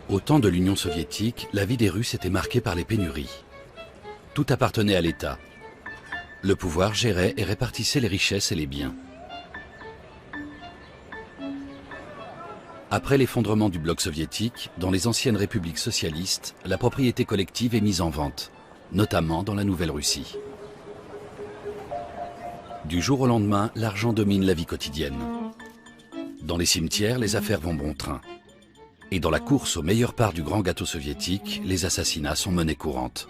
Au temps de l'Union soviétique, la vie des Russes était marquée par les pénuries. Tout appartenait à l'État. Le pouvoir gérait et répartissait les richesses et les biens. Après l'effondrement du bloc soviétique, dans les anciennes républiques socialistes, la propriété collective est mise en vente, notamment dans la Nouvelle-Russie. Du jour au lendemain, l'argent domine la vie quotidienne. Dans les cimetières, les affaires vont bon train. Et dans la course aux meilleures parts du grand gâteau soviétique, les assassinats sont monnaie courante.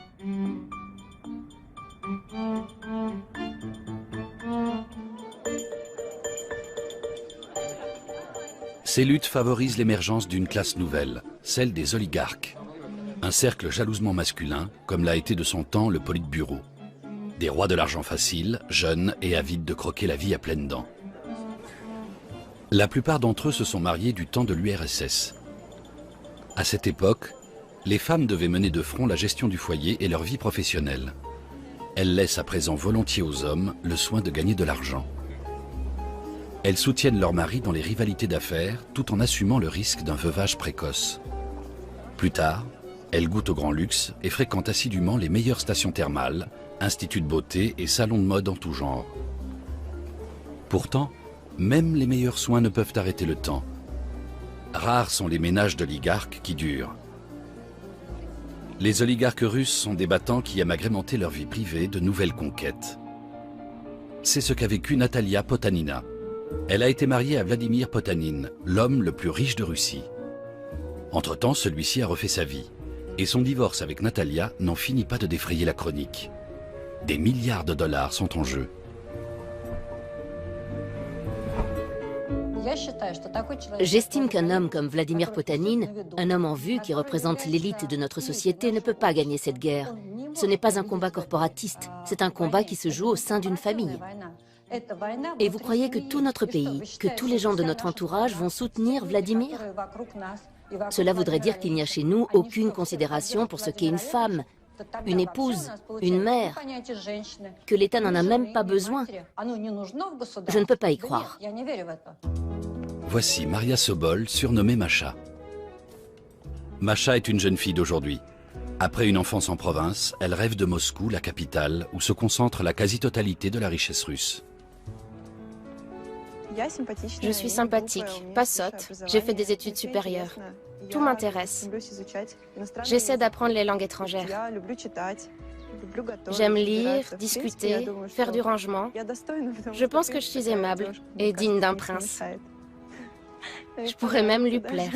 Ces luttes favorisent l'émergence d'une classe nouvelle, celle des oligarques. Un cercle jalousement masculin, comme l'a été de son temps le Politburo. Des rois de l'argent facile, jeunes et avides de croquer la vie à pleines dents. La plupart d'entre eux se sont mariés du temps de l'URSS. À cette époque, les femmes devaient mener de front la gestion du foyer et leur vie professionnelle. Elles laissent à présent volontiers aux hommes le soin de gagner de l'argent. Elles soutiennent leur mari dans les rivalités d'affaires tout en assumant le risque d'un veuvage précoce. Plus tard, elles goûtent au grand luxe et fréquentent assidûment les meilleures stations thermales, instituts de beauté et salons de mode en tout genre. Pourtant, même les meilleurs soins ne peuvent arrêter le temps. Rares sont les ménages d'oligarques qui durent. Les oligarques russes sont des battants qui aiment agrémenter leur vie privée de nouvelles conquêtes. C'est ce qu'a vécu Natalia Potanina. Elle a été mariée à Vladimir Potanin, l'homme le plus riche de Russie. Entre-temps, celui-ci a refait sa vie. Et son divorce avec Natalia n'en finit pas de défrayer la chronique. Des milliards de dollars sont en jeu. J'estime qu'un homme comme Vladimir Potanin, un homme en vue qui représente l'élite de notre société, ne peut pas gagner cette guerre. Ce n'est pas un combat corporatiste, c'est un combat qui se joue au sein d'une famille. Et vous croyez que tout notre pays, que tous les gens de notre entourage vont soutenir Vladimir? Cela voudrait dire qu'il n'y a chez nous aucune considération pour ce qu'est une femme, une épouse, une mère, que l'État n'en a même pas besoin. Je ne peux pas y croire. Voici Maria Sobol, surnommée Masha. Masha est une jeune fille d'aujourd'hui. Après une enfance en province, elle rêve de Moscou, la capitale, où se concentre la quasi-totalité de la richesse russe. Je suis sympathique, pas sotte, j'ai fait des études supérieures. Tout m'intéresse. J'essaie d'apprendre les langues étrangères. J'aime lire, discuter, faire du rangement. Je pense que je suis aimable et digne d'un prince. Je pourrais même lui plaire.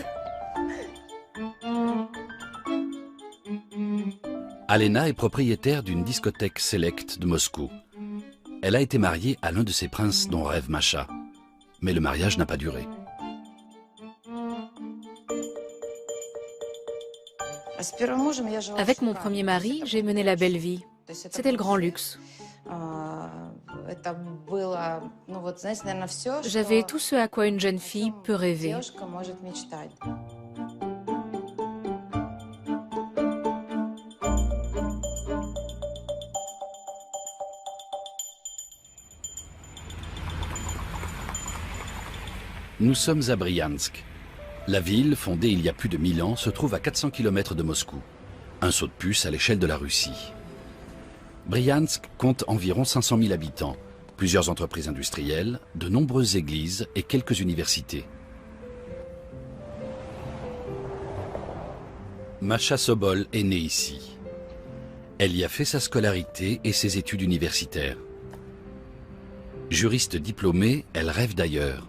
Alena est propriétaire d'une discothèque Select de Moscou. Elle a été mariée à l'un de ces princes dont rêve Masha. Mais le mariage n'a pas duré. Avec mon premier mari, j'ai mené la belle vie. C'était le grand luxe. J'avais tout ce à quoi une jeune fille peut rêver. Nous sommes à Briansk. La ville, fondée il y a plus de 1000 ans, se trouve à 400 km de Moscou. Un saut de puce à l'échelle de la Russie. Briansk compte environ 500 000 habitants, plusieurs entreprises industrielles, de nombreuses églises et quelques universités. Masha Sobol est née ici. Elle y a fait sa scolarité et ses études universitaires. Juriste diplômée, elle rêve d'ailleurs.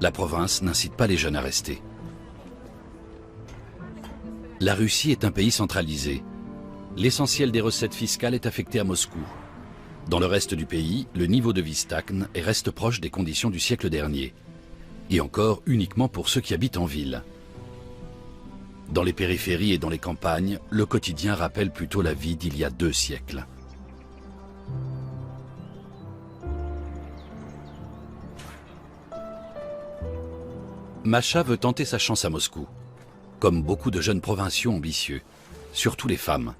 La province n'incite pas les jeunes à rester. La Russie est un pays centralisé. L'essentiel des recettes fiscales est affecté à Moscou. Dans le reste du pays, le niveau de vie stagne et reste proche des conditions du siècle dernier. Et encore uniquement pour ceux qui habitent en ville. Dans les périphéries et dans les campagnes, le quotidien rappelle plutôt la vie d'il y a 2 siècles. Masha veut tenter sa chance à Moscou, comme beaucoup de jeunes provinciaux ambitieux, surtout les femmes.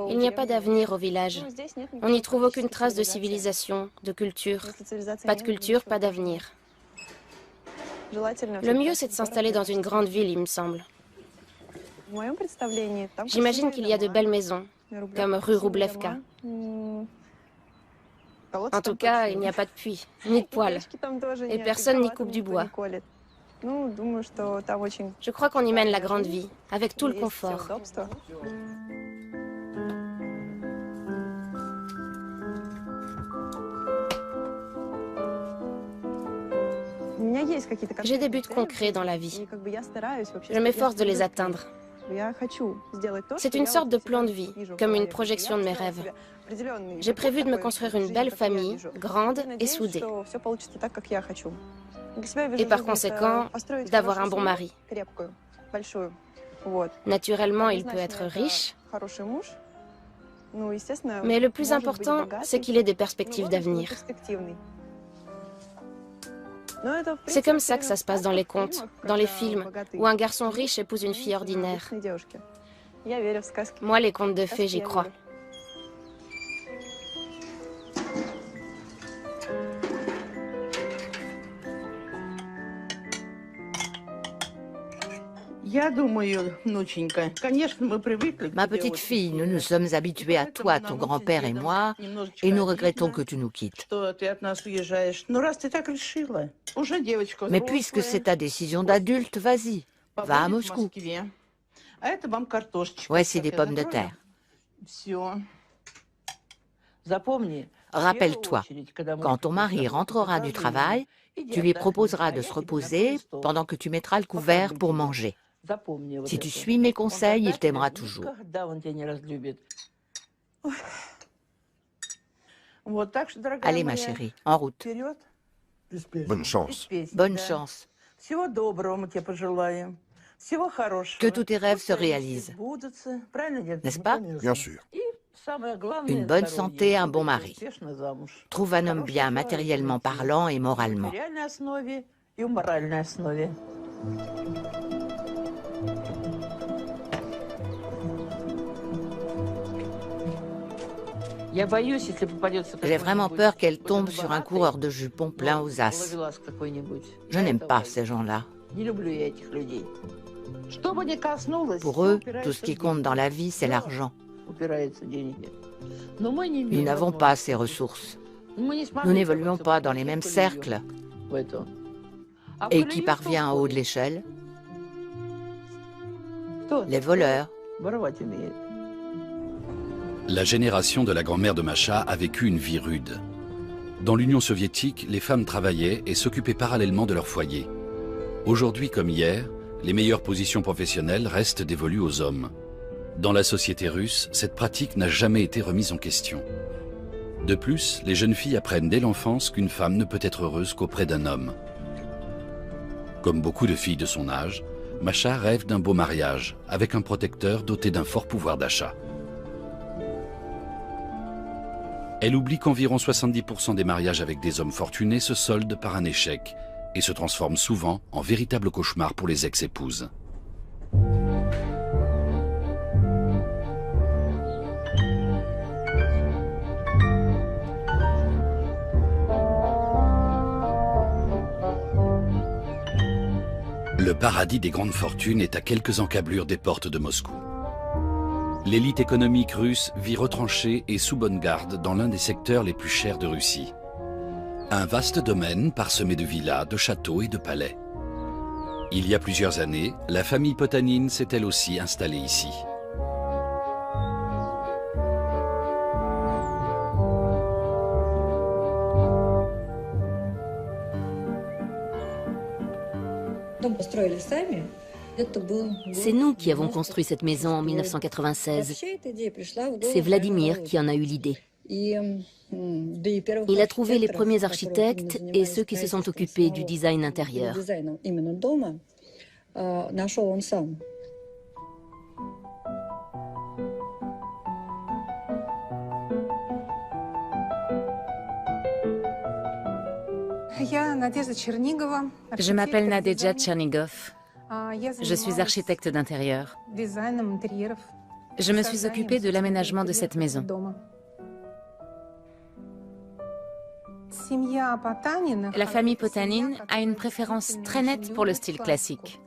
Il n'y a pas d'avenir au village. On n'y trouve aucune trace de civilisation, de culture. Pas de culture, pas d'avenir. Le mieux, c'est de s'installer dans une grande ville, il me semble. J'imagine qu'il y a de belles maisons, comme rue Rublevka. En tout cas, il n'y a pas de puits, ni de poêle, et personne n'y coupe du bois. Je crois qu'on y mène la grande vie, avec tout le confort. J'ai des buts concrets dans la vie. Je m'efforce de les atteindre. C'est une sorte de plan de vie, comme une projection de mes rêves. J'ai prévu de me construire une belle famille, grande et soudée. Et par conséquent, d'avoir un bon mari. Naturellement, il peut être riche, mais le plus important, c'est qu'il ait des perspectives d'avenir. C'est comme ça que ça se passe dans les contes, dans les films, où un garçon riche épouse une fille ordinaire. Moi, les contes de fées, j'y crois. Ma petite fille, nous nous sommes habitués à toi, ton grand-père et moi, et nous regrettons que tu nous quittes. Mais puisque c'est ta décision d'adulte, vas-y, va à Moscou. Voici des pommes de terre. Rappelle-toi, quand ton mari rentrera du travail, tu lui proposeras de se reposer pendant que tu mettras le couvert pour manger. Si tu suis mes conseils, il t'aimera toujours. Allez, ma chérie, en route. Bonne chance. Bonne chance. Que tous tes rêves se réalisent. N'est-ce pas? Bien sûr. Une bonne santé, un bon mari. Trouve un homme bien matériellement parlant et moralement. J'ai vraiment peur qu'elle tombe sur un coureur de jupons plein aux as. Je n'aime pas ces gens-là. Pour eux, tout ce qui compte dans la vie, c'est l'argent. Nous n'avons pas ces ressources. Nous n'évoluons pas dans les mêmes cercles. Et qui parvient en haut de l'échelle? Les voleurs. La génération de la grand-mère de Masha a vécu une vie rude. Dans l'Union soviétique, les femmes travaillaient et s'occupaient parallèlement de leur foyer. Aujourd'hui comme hier, les meilleures positions professionnelles restent dévolues aux hommes. Dans la société russe, cette pratique n'a jamais été remise en question. De plus, les jeunes filles apprennent dès l'enfance qu'une femme ne peut être heureuse qu'auprès d'un homme. Comme beaucoup de filles de son âge, Masha rêve d'un beau mariage, avec un protecteur doté d'un fort pouvoir d'achat. Elle oublie qu'environ 70% des mariages avec des hommes fortunés se soldent par un échec et se transforment souvent en véritable cauchemar pour les ex-épouses. Le paradis des grandes fortunes est à quelques encablures des portes de Moscou. L'élite économique russe vit retranchée et sous bonne garde dans l'un des secteurs les plus chers de Russie. Un vaste domaine parsemé de villas, de châteaux et de palais. Il y a plusieurs années, la famille Potanine s'est elle aussi installée ici. C'est nous qui avons construit cette maison en 1996. C'est Vladimir qui en a eu l'idée. Il a trouvé les premiers architectes et ceux qui se sont occupés du design intérieur. Je m'appelle Nadejda Tchernigov. Je suis architecte d'intérieur. Je me suis occupée de l'aménagement de cette maison. La famille Potanin a une préférence très nette pour le style classique.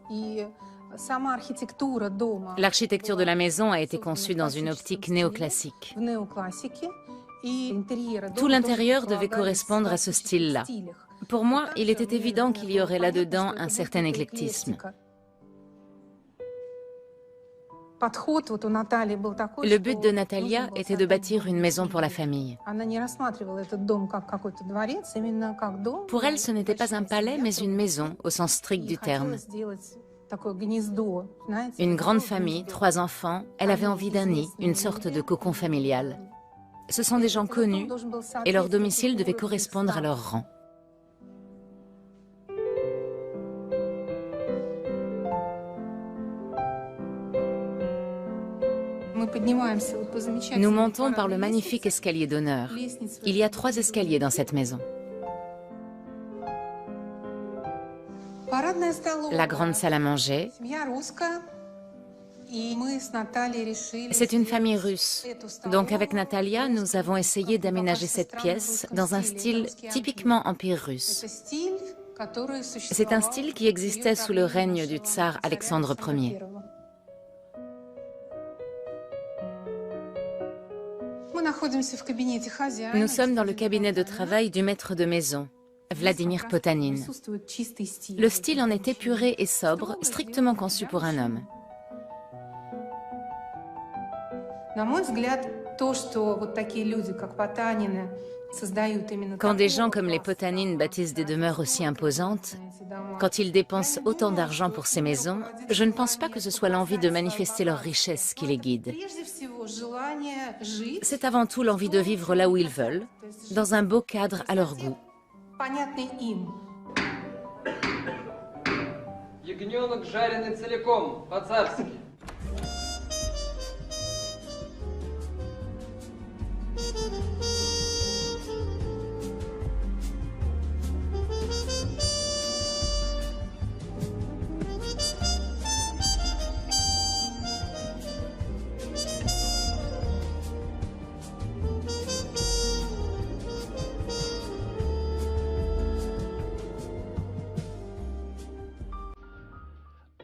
L'architecture de la maison a été conçue dans une optique néoclassique. Tout l'intérieur devait correspondre à ce style-là. Pour moi, il était évident qu'il y aurait là-dedans un certain éclectisme. Le but de Natalia était de bâtir une maison pour la famille. Pour elle, ce n'était pas un palais, mais une maison, au sens strict du terme. Une grande famille, 3 enfants, elle avait envie d'un nid, une sorte de cocon familial. Ce sont des gens connus et leur domicile devait correspondre à leur rang. Nous montons par le magnifique escalier d'honneur. Il y a 3 escaliers dans cette maison. La grande salle à manger. C'est une famille russe. Donc avec Natalia, nous avons essayé d'aménager cette pièce dans un style typiquement empire russe. C'est un style qui existait sous le règne du tsar Alexandre Ier. Nous sommes dans le cabinet de travail du maître de maison, Vladimir Potanin. Le style en est épuré et sobre, strictement conçu pour un homme. Quand des gens comme les Potanin bâtissent des demeures aussi imposantes, quand ils dépensent autant d'argent pour ces maisons, je ne pense pas que ce soit l'envie de manifester leur richesse qui les guide. C'est avant tout l'envie de vivre là où ils veulent, dans un beau cadre à leur goût.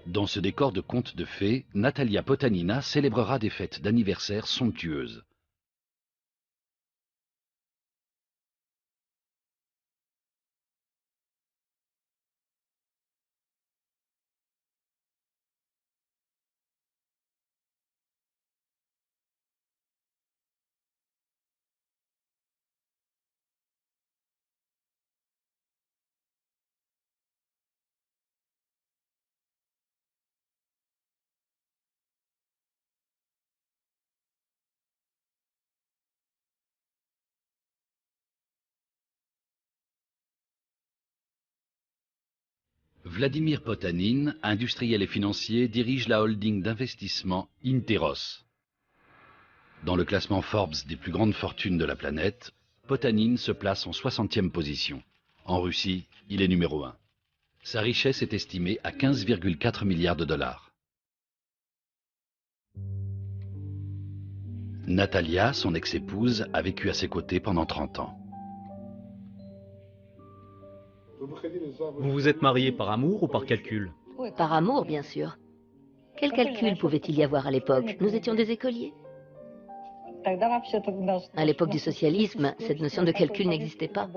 Dans ce décor de conte de fées, Natalia Potanina célébrera des fêtes d'anniversaire somptueuses. Vladimir Potanin, industriel et financier, dirige la holding d'investissement Interos. Dans le classement Forbes des plus grandes fortunes de la planète, Potanin se place en 60e position. En Russie, il est numéro 1. Sa richesse est estimée à 15,4 milliards de dollars. Natalia, son ex-épouse, a vécu à ses côtés pendant 30 ans. Vous vous êtes marié par amour ou par calcul? Par amour, bien sûr. Quel calcul pouvait-il y avoir à l'époque? Nous étions des écoliers. À l'époque du socialisme, cette notion de calcul n'existait pas.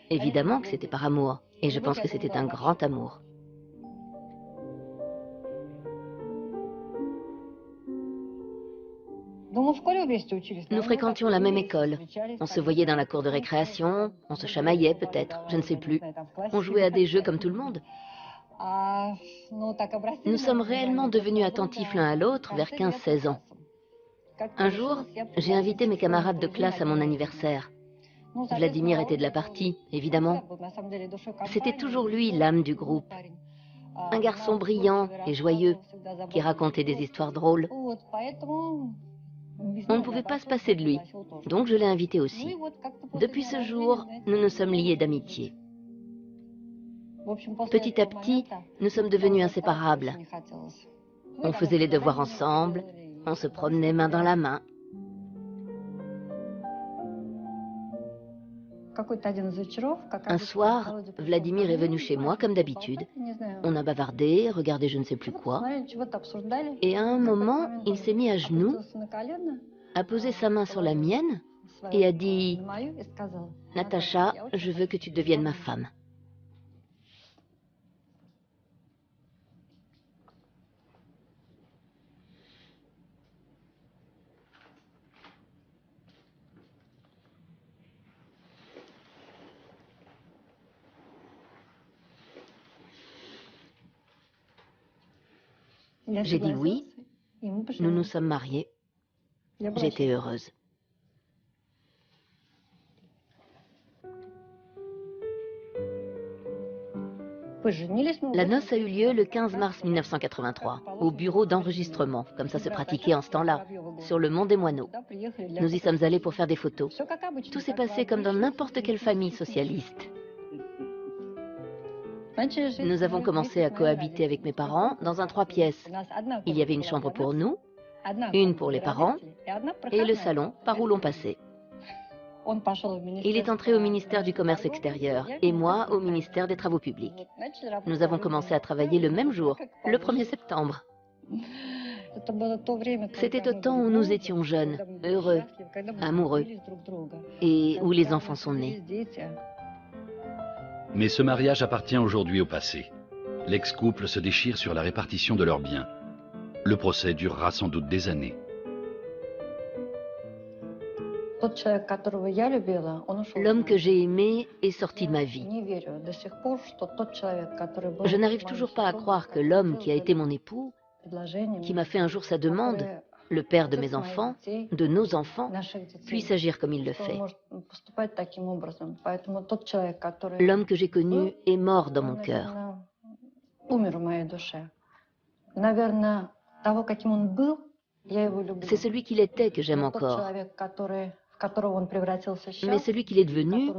Évidemment que c'était par amour, et je pense que c'était un grand amour. Nous fréquentions la même école. On se voyait dans la cour de récréation, on se chamaillait peut-être, je ne sais plus. On jouait à des jeux comme tout le monde. Nous sommes réellement devenus attentifs l'un à l'autre vers 15-16 ans. Un jour, j'ai invité mes camarades de classe à mon anniversaire. Vladimir était de la partie, évidemment. C'était toujours lui l'âme du groupe. Un garçon brillant et joyeux, qui racontait des histoires drôles. On ne pouvait pas se passer de lui, donc je l'ai invité aussi. Depuis ce jour, nous nous sommes liés d'amitié. Petit à petit, nous sommes devenus inséparables. On faisait les devoirs ensemble, On se promenait main dans la main. Un soir, Vladimir est venu chez moi comme d'habitude. On a bavardé, regardé je ne sais plus quoi. Et à un moment, il s'est mis à genoux, a posé sa main sur la mienne et a dit « Natacha, je veux que tu deviennes ma femme. » J'ai dit oui, nous nous sommes mariés. J'étais heureuse. La noce a eu lieu le 15 mars 1983, au bureau d'enregistrement, comme ça se pratiquait en ce temps-là, sur le mont des Moineaux. Nous y sommes allés pour faire des photos. Tout s'est passé comme dans n'importe quelle famille socialiste. Nous avons commencé à cohabiter avec mes parents dans un 3 pièces. Il y avait une chambre pour nous, une pour les parents et le salon par où l'on passait. Il est entré au ministère du Commerce extérieur et moi au ministère des Travaux publics. Nous avons commencé à travailler le même jour, le 1er septembre. C'était au temps où nous étions jeunes, heureux, amoureux et où les enfants sont nés. Mais ce mariage appartient aujourd'hui au passé. L'ex-couple se déchire sur la répartition de leurs biens. Le procès durera sans doute des années. L'homme que j'ai aimé est sorti de ma vie. Je n'arrive toujours pas à croire que l'homme qui a été mon époux, qui m'a fait un jour sa demande, le père de mes enfants, de nos enfants, puisse agir comme il le fait. L'homme que j'ai connu est mort dans mon cœur. C'est celui qu'il était que j'aime encore. Mais celui qu'il est devenu,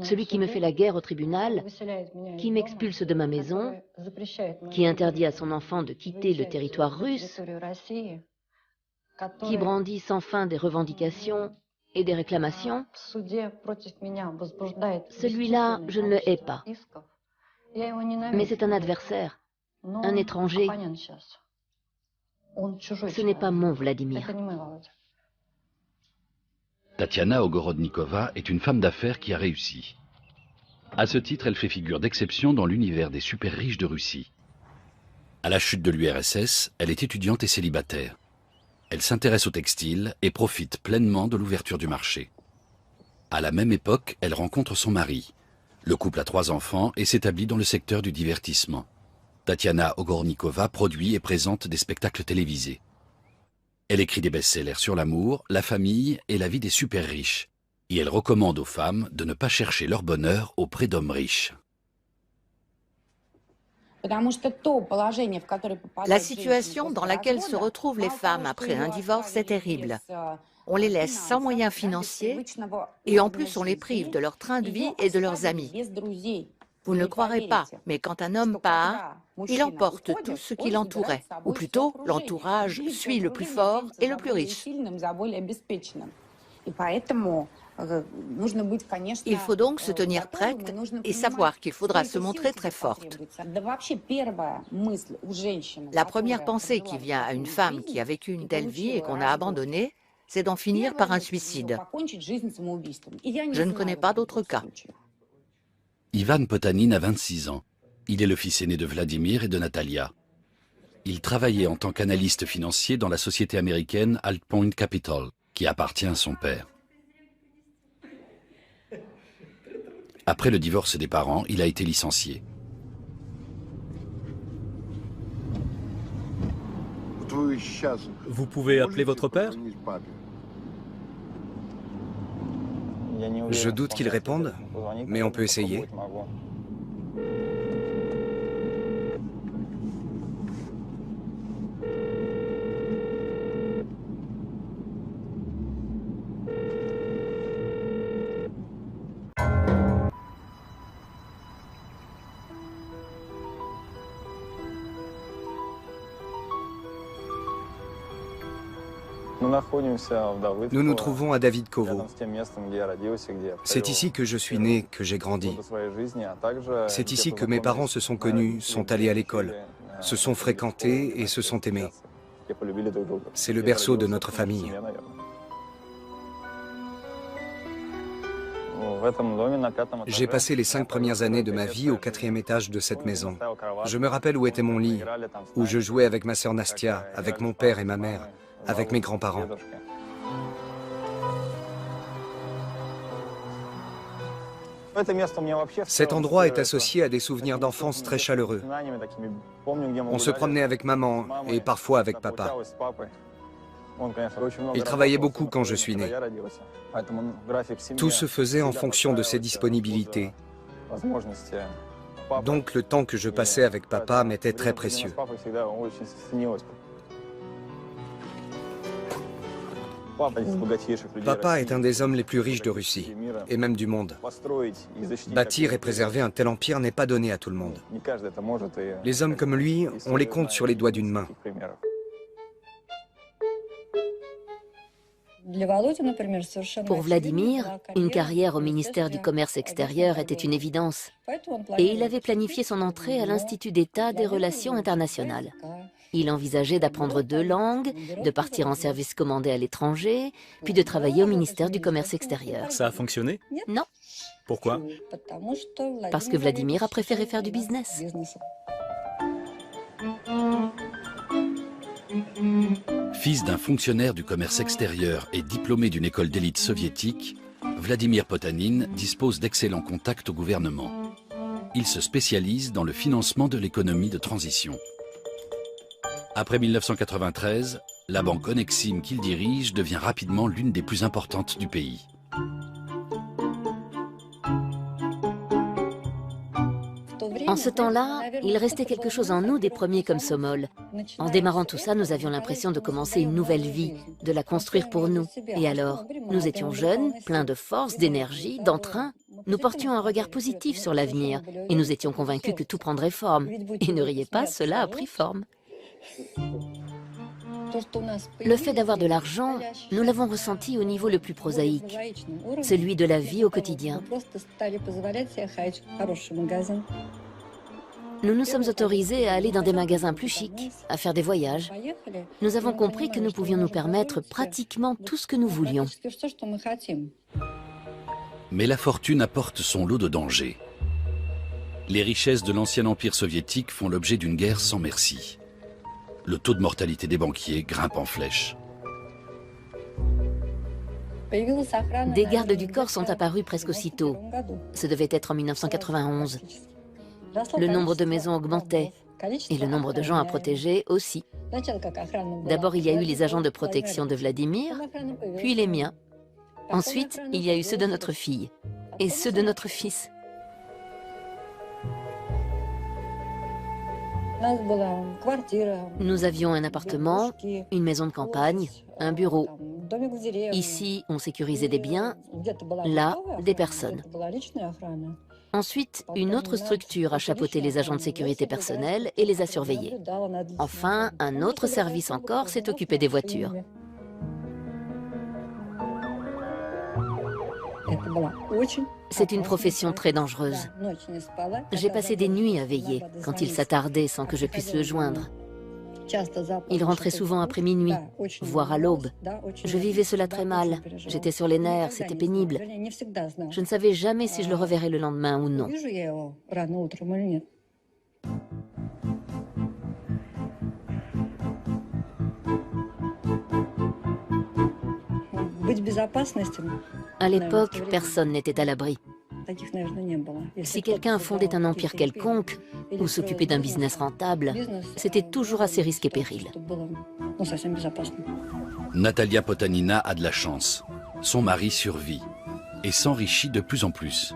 celui qui me fait la guerre au tribunal, qui m'expulse de ma maison, qui interdit à son enfant de quitter le territoire russe, qui brandit sans fin des revendications et des réclamations, celui-là, je ne le hais pas. Mais c'est un adversaire, un étranger. Ce n'est pas mon Vladimir. Tatiana Ogorodnikova est une femme d'affaires qui a réussi. À ce titre, elle fait figure d'exception dans l'univers des super riches de Russie. À la chute de l'URSS, elle est étudiante et célibataire. Elle s'intéresse au textile et profite pleinement de l'ouverture du marché. À la même époque, elle rencontre son mari. Le couple a 3 enfants et s'établit dans le secteur du divertissement. Tatiana Ogorodnikova produit et présente des spectacles télévisés. Elle écrit des best-sellers sur l'amour, la famille et la vie des super riches. Et elle recommande aux femmes de ne pas chercher leur bonheur auprès d'hommes riches. La situation dans laquelle se retrouvent les femmes après un divorce est terrible. On les laisse sans moyens financiers et en plus on les prive de leur train de vie et de leurs amis. Vous ne le croirez pas, mais quand un homme part, il emporte tout ce qui l'entourait, ou plutôt l'entourage suit le plus fort et le plus riche. Il faut donc se tenir prête et savoir qu'il faudra se montrer très forte. La première pensée qui vient à une femme qui a vécu une telle vie et qu'on a abandonnée, c'est d'en finir par un suicide. Je ne connais pas d'autre cas. Ivan Potanin a 26 ans. Il est le fils aîné de Vladimir et de Natalia. Il travaillait en tant qu'analyste financier dans la société américaine Altpoint Capital, qui appartient à son père. Après le divorce des parents, il a été licencié. Vous pouvez appeler votre père? Je doute qu'il réponde, mais on peut essayer. Nous nous trouvons à Davidkovo. C'est ici que je suis né, que j'ai grandi. C'est ici que mes parents se sont connus, sont allés à l'école, se sont fréquentés et se sont aimés. C'est le berceau de notre famille. J'ai passé les 5 premières années de ma vie au 4e étage de cette maison. Je me rappelle où était mon lit, où je jouais avec ma sœur Nastia, avec mon père et ma mère, avec mes grands-parents. Cet endroit est associé à des souvenirs d'enfance très chaleureux. On se promenait avec maman et parfois avec papa. Il travaillait beaucoup quand je suis né. Tout se faisait en fonction de ses disponibilités. Donc le temps que je passais avec papa m'était très précieux. Papa est un des hommes les plus riches de Russie, et même du monde. Bâtir et préserver un tel empire n'est pas donné à tout le monde. Les hommes comme lui, on les compte sur les doigts d'une main. Pour Vladimir, une carrière au ministère du Commerce extérieur était une évidence. Et il avait planifié son entrée à l'Institut d'État des Relations internationales. Il envisageait d'apprendre 2 langues, de partir en service commandé à l'étranger, puis de travailler au ministère du Commerce extérieur. Ça a fonctionné? Non. Pourquoi? Parce que Vladimir a préféré faire du business. Fils d'un fonctionnaire du commerce extérieur et diplômé d'une école d'élite soviétique, Vladimir Potanin dispose d'excellents contacts au gouvernement. Il se spécialise dans le financement de l'économie de transition. Après 1993, la banque Onexim qu'il dirige devient rapidement l'une des plus importantes du pays. En ce temps-là, il restait quelque chose en nous des premiers comme Somol. En démarrant tout ça, nous avions l'impression de commencer une nouvelle vie, de la construire pour nous. Et alors, nous étions jeunes, pleins de force, d'énergie, d'entrain. Nous portions un regard positif sur l'avenir et nous étions convaincus que tout prendrait forme. Et ne riez pas, cela a pris forme. Le fait d'avoir de l'argent, nous l'avons ressenti au niveau le plus prosaïque, celui de la vie au quotidien. Nous nous sommes autorisés à aller dans des magasins plus chics, à faire des voyages. Nous avons compris que nous pouvions nous permettre pratiquement tout ce que nous voulions. Mais la fortune apporte son lot de dangers. Les richesses de l'ancien empire soviétique font l'objet d'une guerre sans merci. Le taux de mortalité des banquiers grimpe en flèche. Des gardes du corps sont apparus presque aussitôt. Ce devait être en 1991. Le nombre de maisons augmentait et le nombre de gens à protéger aussi. D'abord, il y a eu les agents de protection de Vladimir, puis les miens. Ensuite, il y a eu ceux de notre fille et ceux de notre fils. Nous avions un appartement, une maison de campagne, un bureau. Ici, on sécurisait des biens, là, des personnes. Ensuite, une autre structure a chapeauté les agents de sécurité personnelle et les a surveillés. Enfin, un autre service encore s'est occupé des voitures. C'est une profession très dangereuse. J'ai passé des nuits à veiller quand il s'attardait sans que je puisse le joindre. Il rentrait souvent après minuit, voire à l'aube. Je vivais cela très mal. J'étais sur les nerfs, c'était pénible. Je ne savais jamais si je le reverrais le lendemain ou non. À l'époque, personne n'était à l'abri. Si quelqu'un fondait un empire quelconque ou s'occupait d'un business rentable, c'était toujours à ses risques et périls. Natalia Potanina a de la chance. Son mari survit et s'enrichit de plus en plus.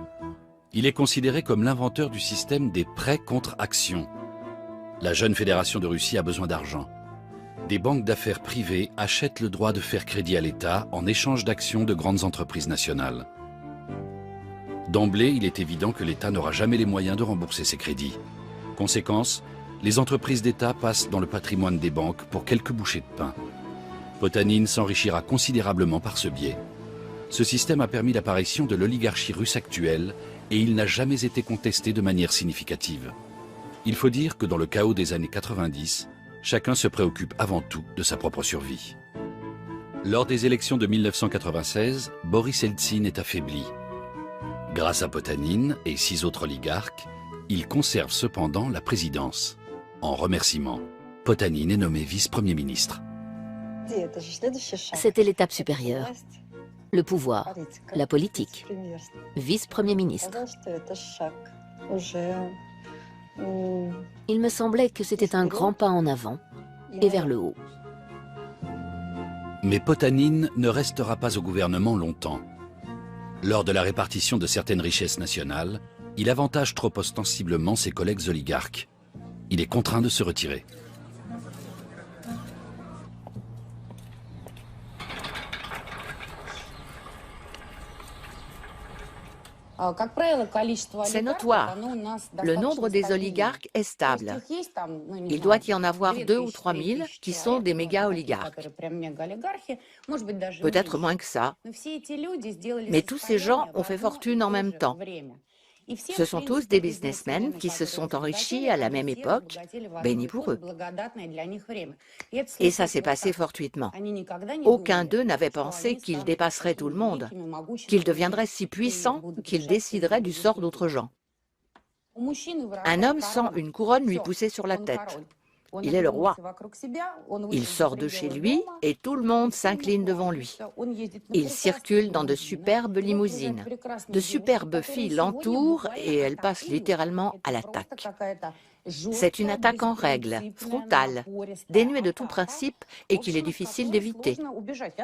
Il est considéré comme l'inventeur du système des prêts contre actions. La jeune fédération de Russie a besoin d'argent. Des banques d'affaires privées achètent le droit de faire crédit à l'État en échange d'actions de grandes entreprises nationales. D'emblée, il est évident que l'État n'aura jamais les moyens de rembourser ses crédits. Conséquence, les entreprises d'État passent dans le patrimoine des banques pour quelques bouchées de pain. Potanine s'enrichira considérablement par ce biais. Ce système a permis l'apparition de l'oligarchie russe actuelle et il n'a jamais été contesté de manière significative. Il faut dire que dans le chaos des années 90, chacun se préoccupe avant tout de sa propre survie. Lors des élections de 1996, Boris Eltsine est affaibli. Grâce à Potanine et 6 autres oligarques, il conserve cependant la présidence. En remerciement, Potanine est nommé vice-premier ministre. C'était l'étape supérieure. Le pouvoir, la politique, vice-premier ministre. Il me semblait que c'était un grand pas en avant et vers le haut. Mais Potanine ne restera pas au gouvernement longtemps. Lors de la répartition de certaines richesses nationales, il avantage trop ostensiblement ses collègues oligarques. Il est contraint de se retirer. C'est notoire. Le nombre des oligarques est stable. Il doit y en avoir 2 ou 3 000 qui sont des méga-oligarques. Peut-être moins que ça. Mais tous ces gens ont fait fortune en même temps. Ce sont tous des businessmen qui se sont enrichis à la même époque, béni pour eux. Et ça s'est passé fortuitement. Aucun d'eux n'avait pensé qu'il dépasserait tout le monde, qu'il deviendrait si puissant qu'il déciderait du sort d'autres gens. Un homme sent une couronne lui pousser sur la tête. Il est le roi. Il sort de chez lui et tout le monde s'incline devant lui. Il circule dans de superbes limousines. De superbes filles l'entourent et elles passent littéralement à l'attaque. C'est une attaque en règle, frontale, dénuée de tout principe et qu'il est difficile d'éviter.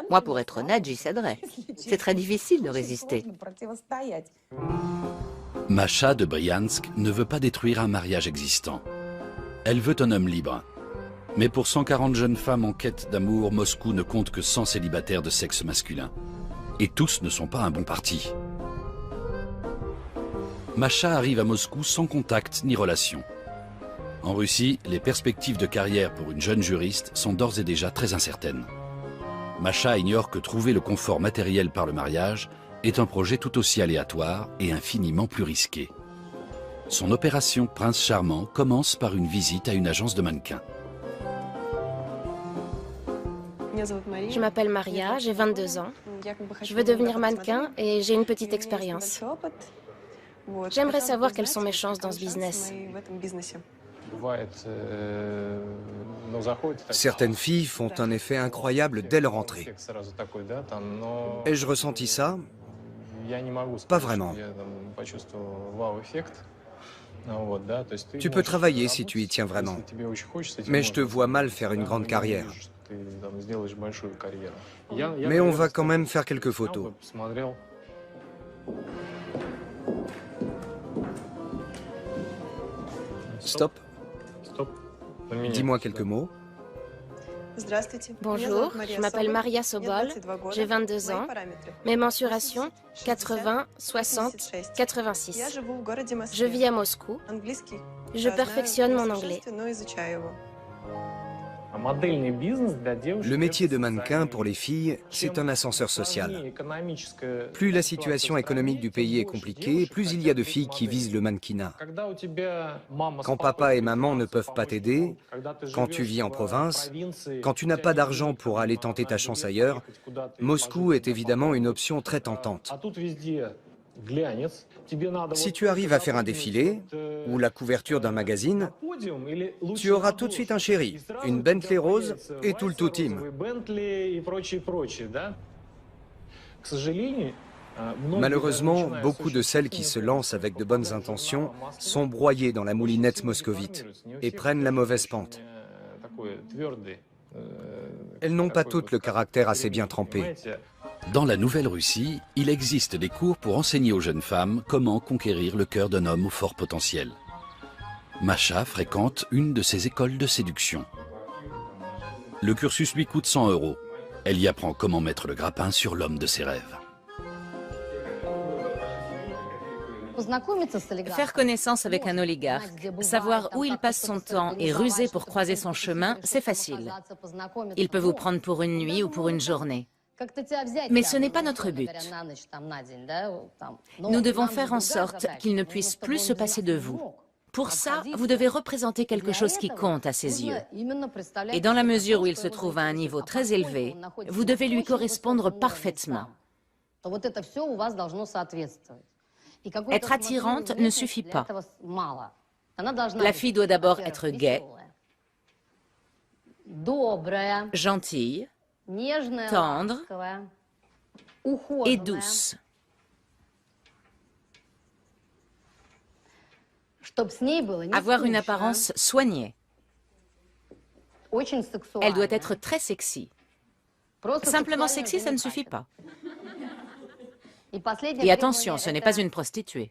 Moi, pour être honnête, j'y céderais. C'est très difficile de résister. Masha de Briansk ne veut pas détruire un mariage existant. Elle veut un homme libre. Mais pour 140 jeunes femmes en quête d'amour, Moscou ne compte que 100 célibataires de sexe masculin. Et tous ne sont pas un bon parti. Masha arrive à Moscou sans contact ni relation. En Russie, les perspectives de carrière pour une jeune juriste sont d'ores et déjà très incertaines. Masha ignore que trouver le confort matériel par le mariage est un projet tout aussi aléatoire et infiniment plus risqué. Son opération Prince Charmant commence par une visite à une agence de mannequins. Je m'appelle Maria, j'ai 22 ans. Je veux devenir mannequin et j'ai une petite expérience. J'aimerais savoir quelles sont mes chances dans ce business. Certaines filles font un effet incroyable dès leur entrée. Ai-je ressenti ça? Pas vraiment. Tu peux travailler si tu y tiens vraiment. Mais je te vois mal faire une grande carrière. Mais on va quand même faire quelques photos. Stop. Dis-moi quelques mots. Bonjour, je m'appelle Maria Sobol, j'ai 22 ans. Mes mensurations, 80, 60, 86. Je vis à Moscou. Je perfectionne mon anglais. Le métier de mannequin pour les filles, c'est un ascenseur social. Plus la situation économique du pays est compliquée, plus il y a de filles qui visent le mannequinat. Quand papa et maman ne peuvent pas t'aider, quand tu vis en province, quand tu n'as pas d'argent pour aller tenter ta chance ailleurs, Moscou est évidemment une option très tentante. Si tu arrives à faire un défilé ou la couverture d'un magazine, tu auras tout de suite un chéri, une Bentley rose et tout le tout-team. Malheureusement, beaucoup de celles qui se lancent avec de bonnes intentions sont broyées dans la moulinette moscovite et prennent la mauvaise pente. Elles n'ont pas toutes le caractère assez bien trempé. Dans la Nouvelle-Russie, il existe des cours pour enseigner aux jeunes femmes comment conquérir le cœur d'un homme au fort potentiel. Masha fréquente une de ces écoles de séduction. Le cursus lui coûte 100 €. Elle y apprend comment mettre le grappin sur l'homme de ses rêves. Faire connaissance avec un oligarque, savoir où il passe son temps et ruser pour croiser son chemin, c'est facile. Il peut vous prendre pour une nuit ou pour une journée. Mais ce n'est pas notre but. Nous devons faire en sorte qu'il ne puisse plus se passer de vous. Pour ça, vous devez représenter quelque chose qui compte à ses yeux. Et dans la mesure où il se trouve à un niveau très élevé, vous devez lui correspondre parfaitement. Être attirante ne suffit pas. La fille doit d'abord être gaie, gentille, tendre et douce. Avoir une apparence soignée. Elle doit être très sexy. Simplement sexy, ça ne suffit pas. Et attention, ce n'est pas une prostituée.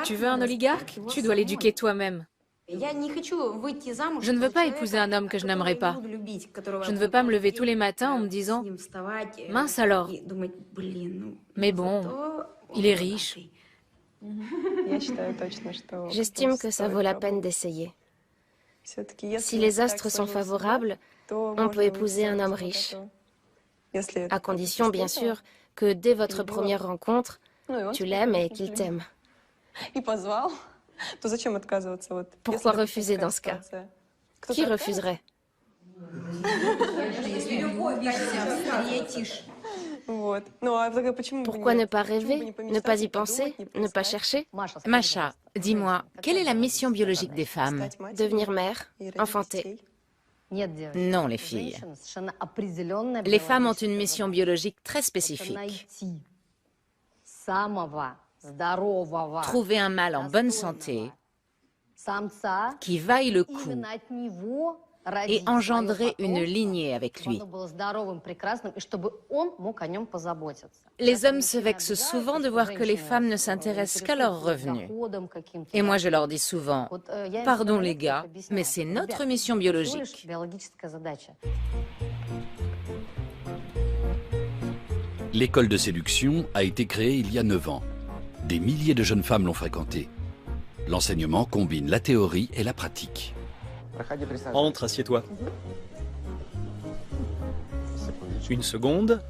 Tu veux un oligarque? Tu dois l'éduquer toi-même. Je ne veux pas épouser un homme que je n'aimerais pas. Je ne veux pas me lever tous les matins en me disant « Mince alors, mais bon, il est riche. » J'estime que ça vaut la peine d'essayer. Si les astres sont favorables, on peut épouser un homme riche. À condition, bien sûr, que dès votre première rencontre, tu l'aimes et qu'il t'aime. Pourquoi refuser dans ce cas? Qui refuserait? Pourquoi ne pas rêver, ne pas y penser, ne pas chercher? Masha, dis-moi, quelle est la mission biologique des femmes? Devenir mère, enfanter. Non, les filles. Les femmes ont une mission biologique très spécifique. Trouver un mâle en bonne santé, qui vaille le coup, et engendrer une lignée avec lui. Les hommes se vexent souvent de voir que les femmes ne s'intéressent qu'à leurs revenus. Et moi, je leur dis souvent, pardon les gars, mais c'est notre mission biologique. L'école de séduction a été créée il y a 9 ans. Des milliers de jeunes femmes l'ont fréquentée. L'enseignement combine la théorie et la pratique. Entre, assieds-toi. Une seconde.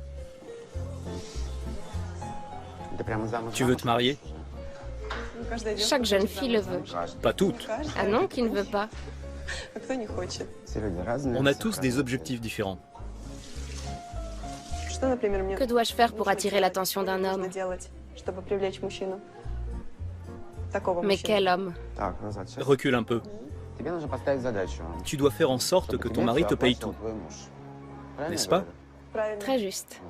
Tu veux te marier? Chaque jeune fille le veut. Pas toutes. Ah non, qui ne veut pas? On a tous des objectifs différents. Que dois-je faire pour attirer l'attention d'un homme? Mais quel homme? Recule un peu. Tu dois faire en sorte que ton mari te paye tout. N'est-ce pas? Très juste.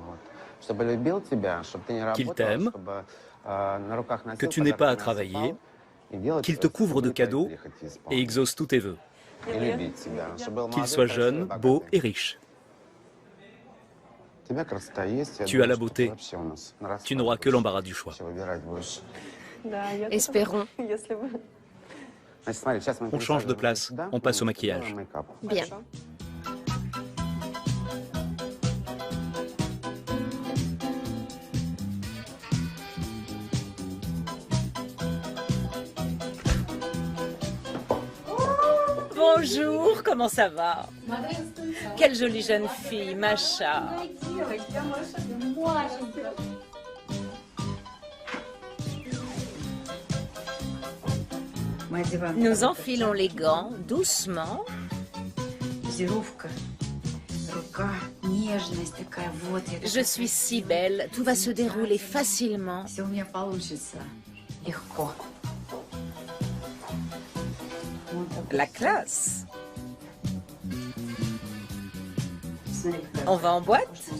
Qu'il t'aime, que tu n'aies pas à travailler, qu'il te couvre de cadeaux et exauce tous tes vœux. Qu'il soit jeune, beau et riche. Tu as la beauté. Tu n'auras que l'embarras du choix. Espérons. On change de place. On passe au maquillage. Bien. Bonjour, comment ça va? Quelle jolie jeune fille, Masha. Nous enfilons les gants doucement. Je suis si belle, tout va se dérouler facilement. La classe. On va en boîte?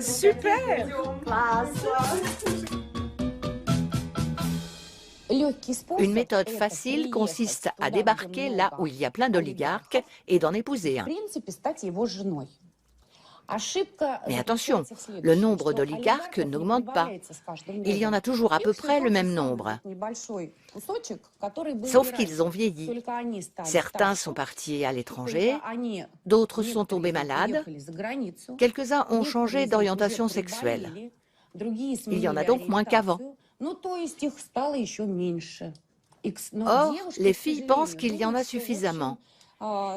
Super! Une méthode facile consiste à débarquer là où il y a plein d'oligarques et d'en épouser un. Mais attention, le nombre d'oligarques n'augmente pas. Il y en a toujours à peu près le même nombre. Sauf qu'ils ont vieilli. Certains sont partis à l'étranger, d'autres sont tombés malades, quelques-uns ont changé d'orientation sexuelle. Il y en a donc moins qu'avant. Or, les filles pensent qu'il y en a suffisamment.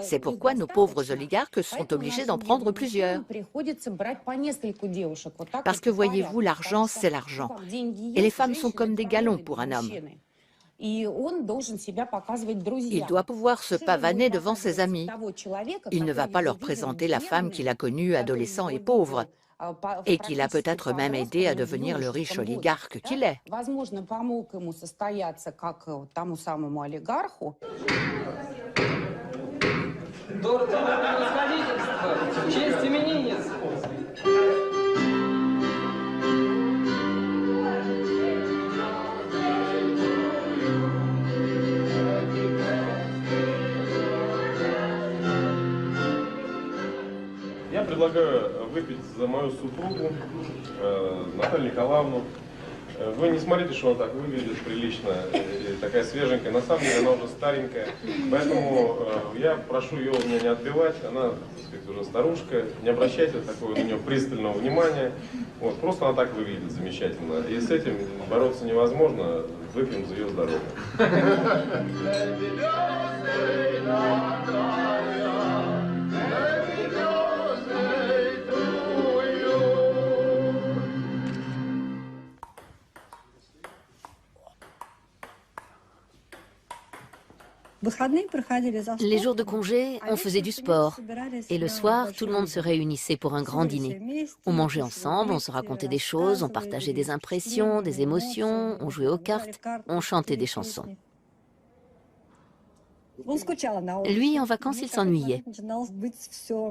C'est pourquoi nos pauvres oligarques sont obligés d'en prendre plusieurs. Parce que voyez-vous, l'argent, c'est l'argent. Et les femmes sont comme des galons pour un homme. Il doit pouvoir se pavaner devant ses amis. Il ne va pas leur présenter la femme qu'il a connue adolescent et pauvre, et qu'il a peut-être même aidé à devenir le riche oligarque qu'il est. Я предлагаю выпить за мою супругу, Наталью Николаевну. Вы не смотрите, что она так выглядит прилично, такая свеженькая. На самом деле она уже старенькая. Поэтому я прошу ее у меня не отбивать. Она, так сказать, уже старушка. Не обращайте такого на нее пристального внимания. Вот, просто она так выглядит замечательно. И с этим бороться невозможно. Выпьем за ее здоровье. Les jours de congé, on faisait du sport. Et le soir, tout le monde se réunissait pour un grand dîner. On mangeait ensemble, on se racontait des choses, on partageait des impressions, des émotions, on jouait aux cartes, on chantait des chansons. Lui, en vacances, il s'ennuyait.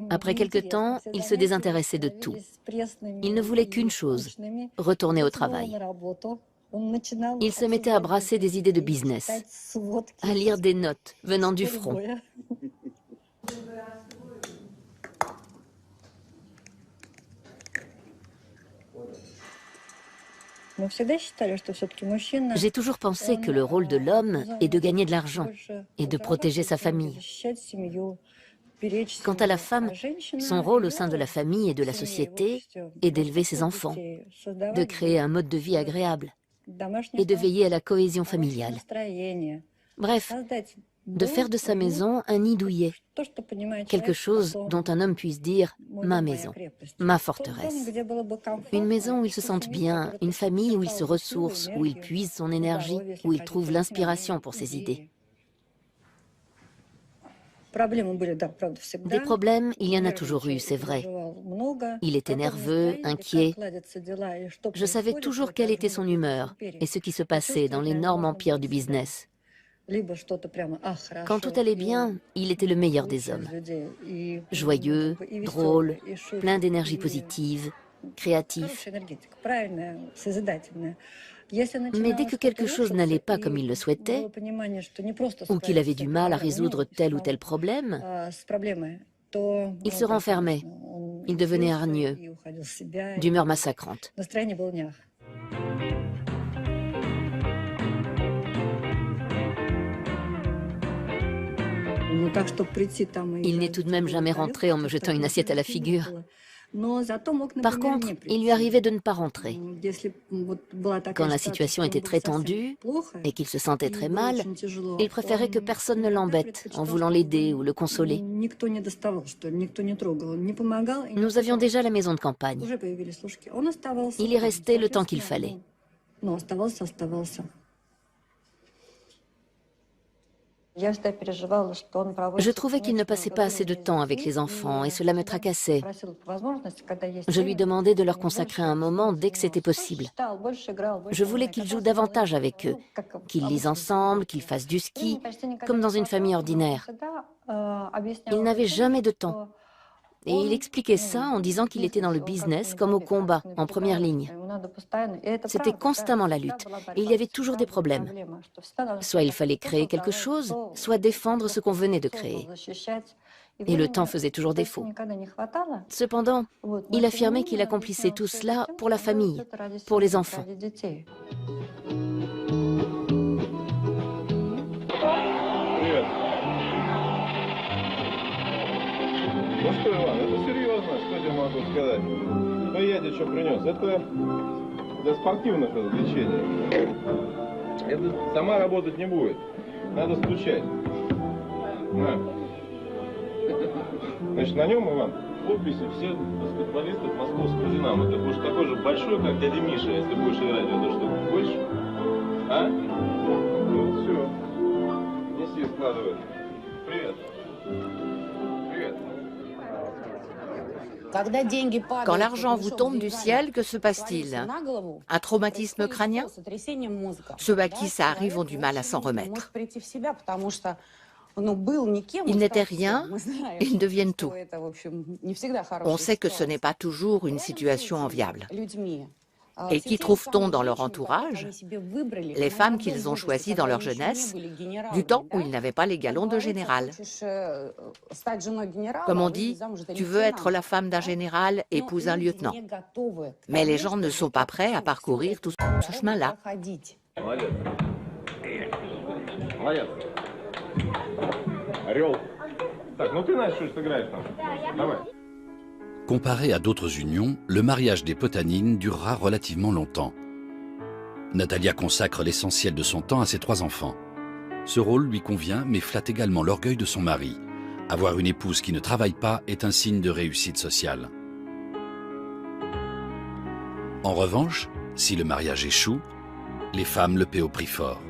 Après quelque temps, il se désintéressait de tout. Il ne voulait qu'une chose, retourner au travail. Il se mettait à brasser des idées de business, à lire des notes venant du front. J'ai toujours pensé que le rôle de l'homme est de gagner de l'argent et de protéger sa famille. Quant à la femme, son rôle au sein de la famille et de la société est d'élever ses enfants, de créer un mode de vie agréable et de veiller à la cohésion familiale. Bref, de faire de sa maison un nid douillet, quelque chose dont un homme puisse dire « ma maison, ma forteresse ». Une maison où il se sente bien, une famille où il se ressource, où il puise son énergie, où il trouve l'inspiration pour ses idées. Des problèmes, il y en a toujours eu, c'est vrai. Il était nerveux, inquiet. Je savais toujours quelle était son humeur et ce qui se passait dans l'énorme empire du business. Quand tout allait bien, il était le meilleur des hommes. Joyeux, drôle, plein d'énergie positive, créatif. Mais dès que quelque chose n'allait pas comme il le souhaitait, ou qu'il avait du mal à résoudre tel ou tel problème, il se renfermait, il devenait hargneux, d'humeur massacrante. Il n'est tout de même jamais rentré en me jetant une assiette à la figure. Par contre, il lui arrivait de ne pas rentrer. Quand la situation était très tendue et qu'il se sentait très mal, il préférait que personne ne l'embête en voulant l'aider ou le consoler. Nous avions déjà la maison de campagne. Il y restait le temps qu'il fallait. Je trouvais qu'il ne passait pas assez de temps avec les enfants et cela me tracassait. Je lui demandais de leur consacrer un moment dès que c'était possible. Je voulais qu'ils jouent davantage avec eux, qu'ils lisent ensemble, qu'ils fassent du ski, comme dans une famille ordinaire. Il n'avait jamais de temps. Et il expliquait ça en disant qu'il était dans le business comme au combat, en première ligne. C'était constamment la lutte, et il y avait toujours des problèmes. Soit il fallait créer quelque chose, soit défendre ce qu'on venait de créer. et le temps faisait toujours défaut. Cependant, il affirmait qu'il accomplissait tout cela pour la famille, pour les enfants. Ну что, Иван, это серьезно, что я могу сказать? Ну я тебе что принес? Это для спортивных развлечений. Это сама работать не будет. Надо стучать. На. Значит, на нем, Иван, подписи всех баскетболистов московского «Динамо». Ты будешь такой же большой, как дядя Миша, если будешь играть в эту штуку. Хочешь? А? Ну все. Неси, складывай. Привет. Привет. Quand l'argent vous tombe du ciel, que se passe-t-il? Un traumatisme crânien? Ceux à qui ça arrive ont du mal à s'en remettre. Ils n'étaient rien, ils deviennent tout. On sait que ce n'est pas toujours une situation enviable. Et qui trouve-t-on dans leur entourage? Les femmes qu'ils ont choisies dans leur jeunesse, du temps où ils n'avaient pas les galons de général. Comme on dit, tu veux être la femme d'un général, épouse un lieutenant. Mais les gens ne sont pas prêts à parcourir tout ce chemin-là. Comparé à d'autres unions, le mariage des Potanine durera relativement longtemps. Natalia consacre l'essentiel de son temps à ses 3 enfants. Ce rôle lui convient, mais flatte également l'orgueil de son mari. Avoir une épouse qui ne travaille pas est un signe de réussite sociale. En revanche, si le mariage échoue, les femmes le paient au prix fort.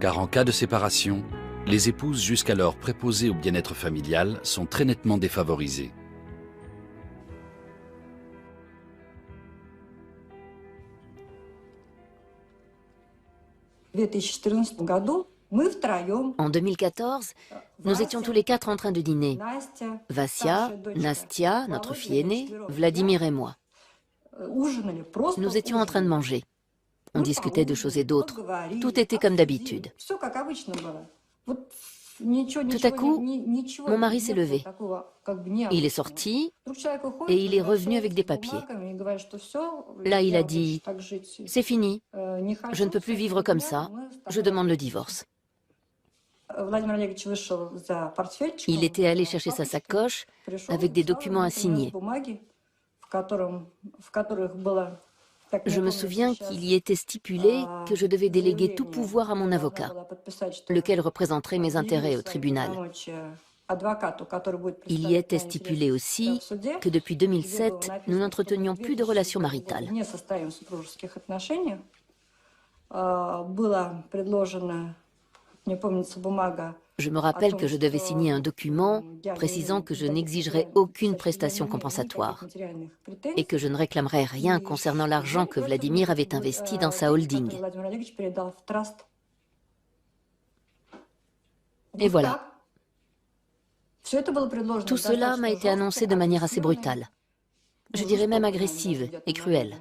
Car en cas de séparation, les épouses jusqu'alors préposées au bien-être familial sont très nettement défavorisées. En 2014, nous étions tous les 4 en train de dîner. Vassia, Nastia, notre fille aînée, Vladimir et moi. Nous étions en train de manger. On discutait de choses et d'autres. Tout était comme d'habitude. Tout à coup, mon mari s'est levé. Il est sorti et il est revenu avec des papiers. Là, il a dit « C'est fini, je ne peux plus vivre comme ça, je demande le divorce ». Il était allé chercher sa sacoche avec des documents à signer. Je me souviens qu'il y était stipulé que je devais déléguer tout pouvoir à mon avocat, lequel représenterait mes intérêts au tribunal. Il y était stipulé aussi que depuis 2007, nous n'entretenions plus de relations maritales. Je me rappelle que je devais signer un document précisant que je n'exigerais aucune prestation compensatoire et que je ne réclamerais rien concernant l'argent que Vladimir avait investi dans sa holding. Et voilà. Tout cela m'a été annoncé de manière assez brutale. Je dirais même agressive et cruelle.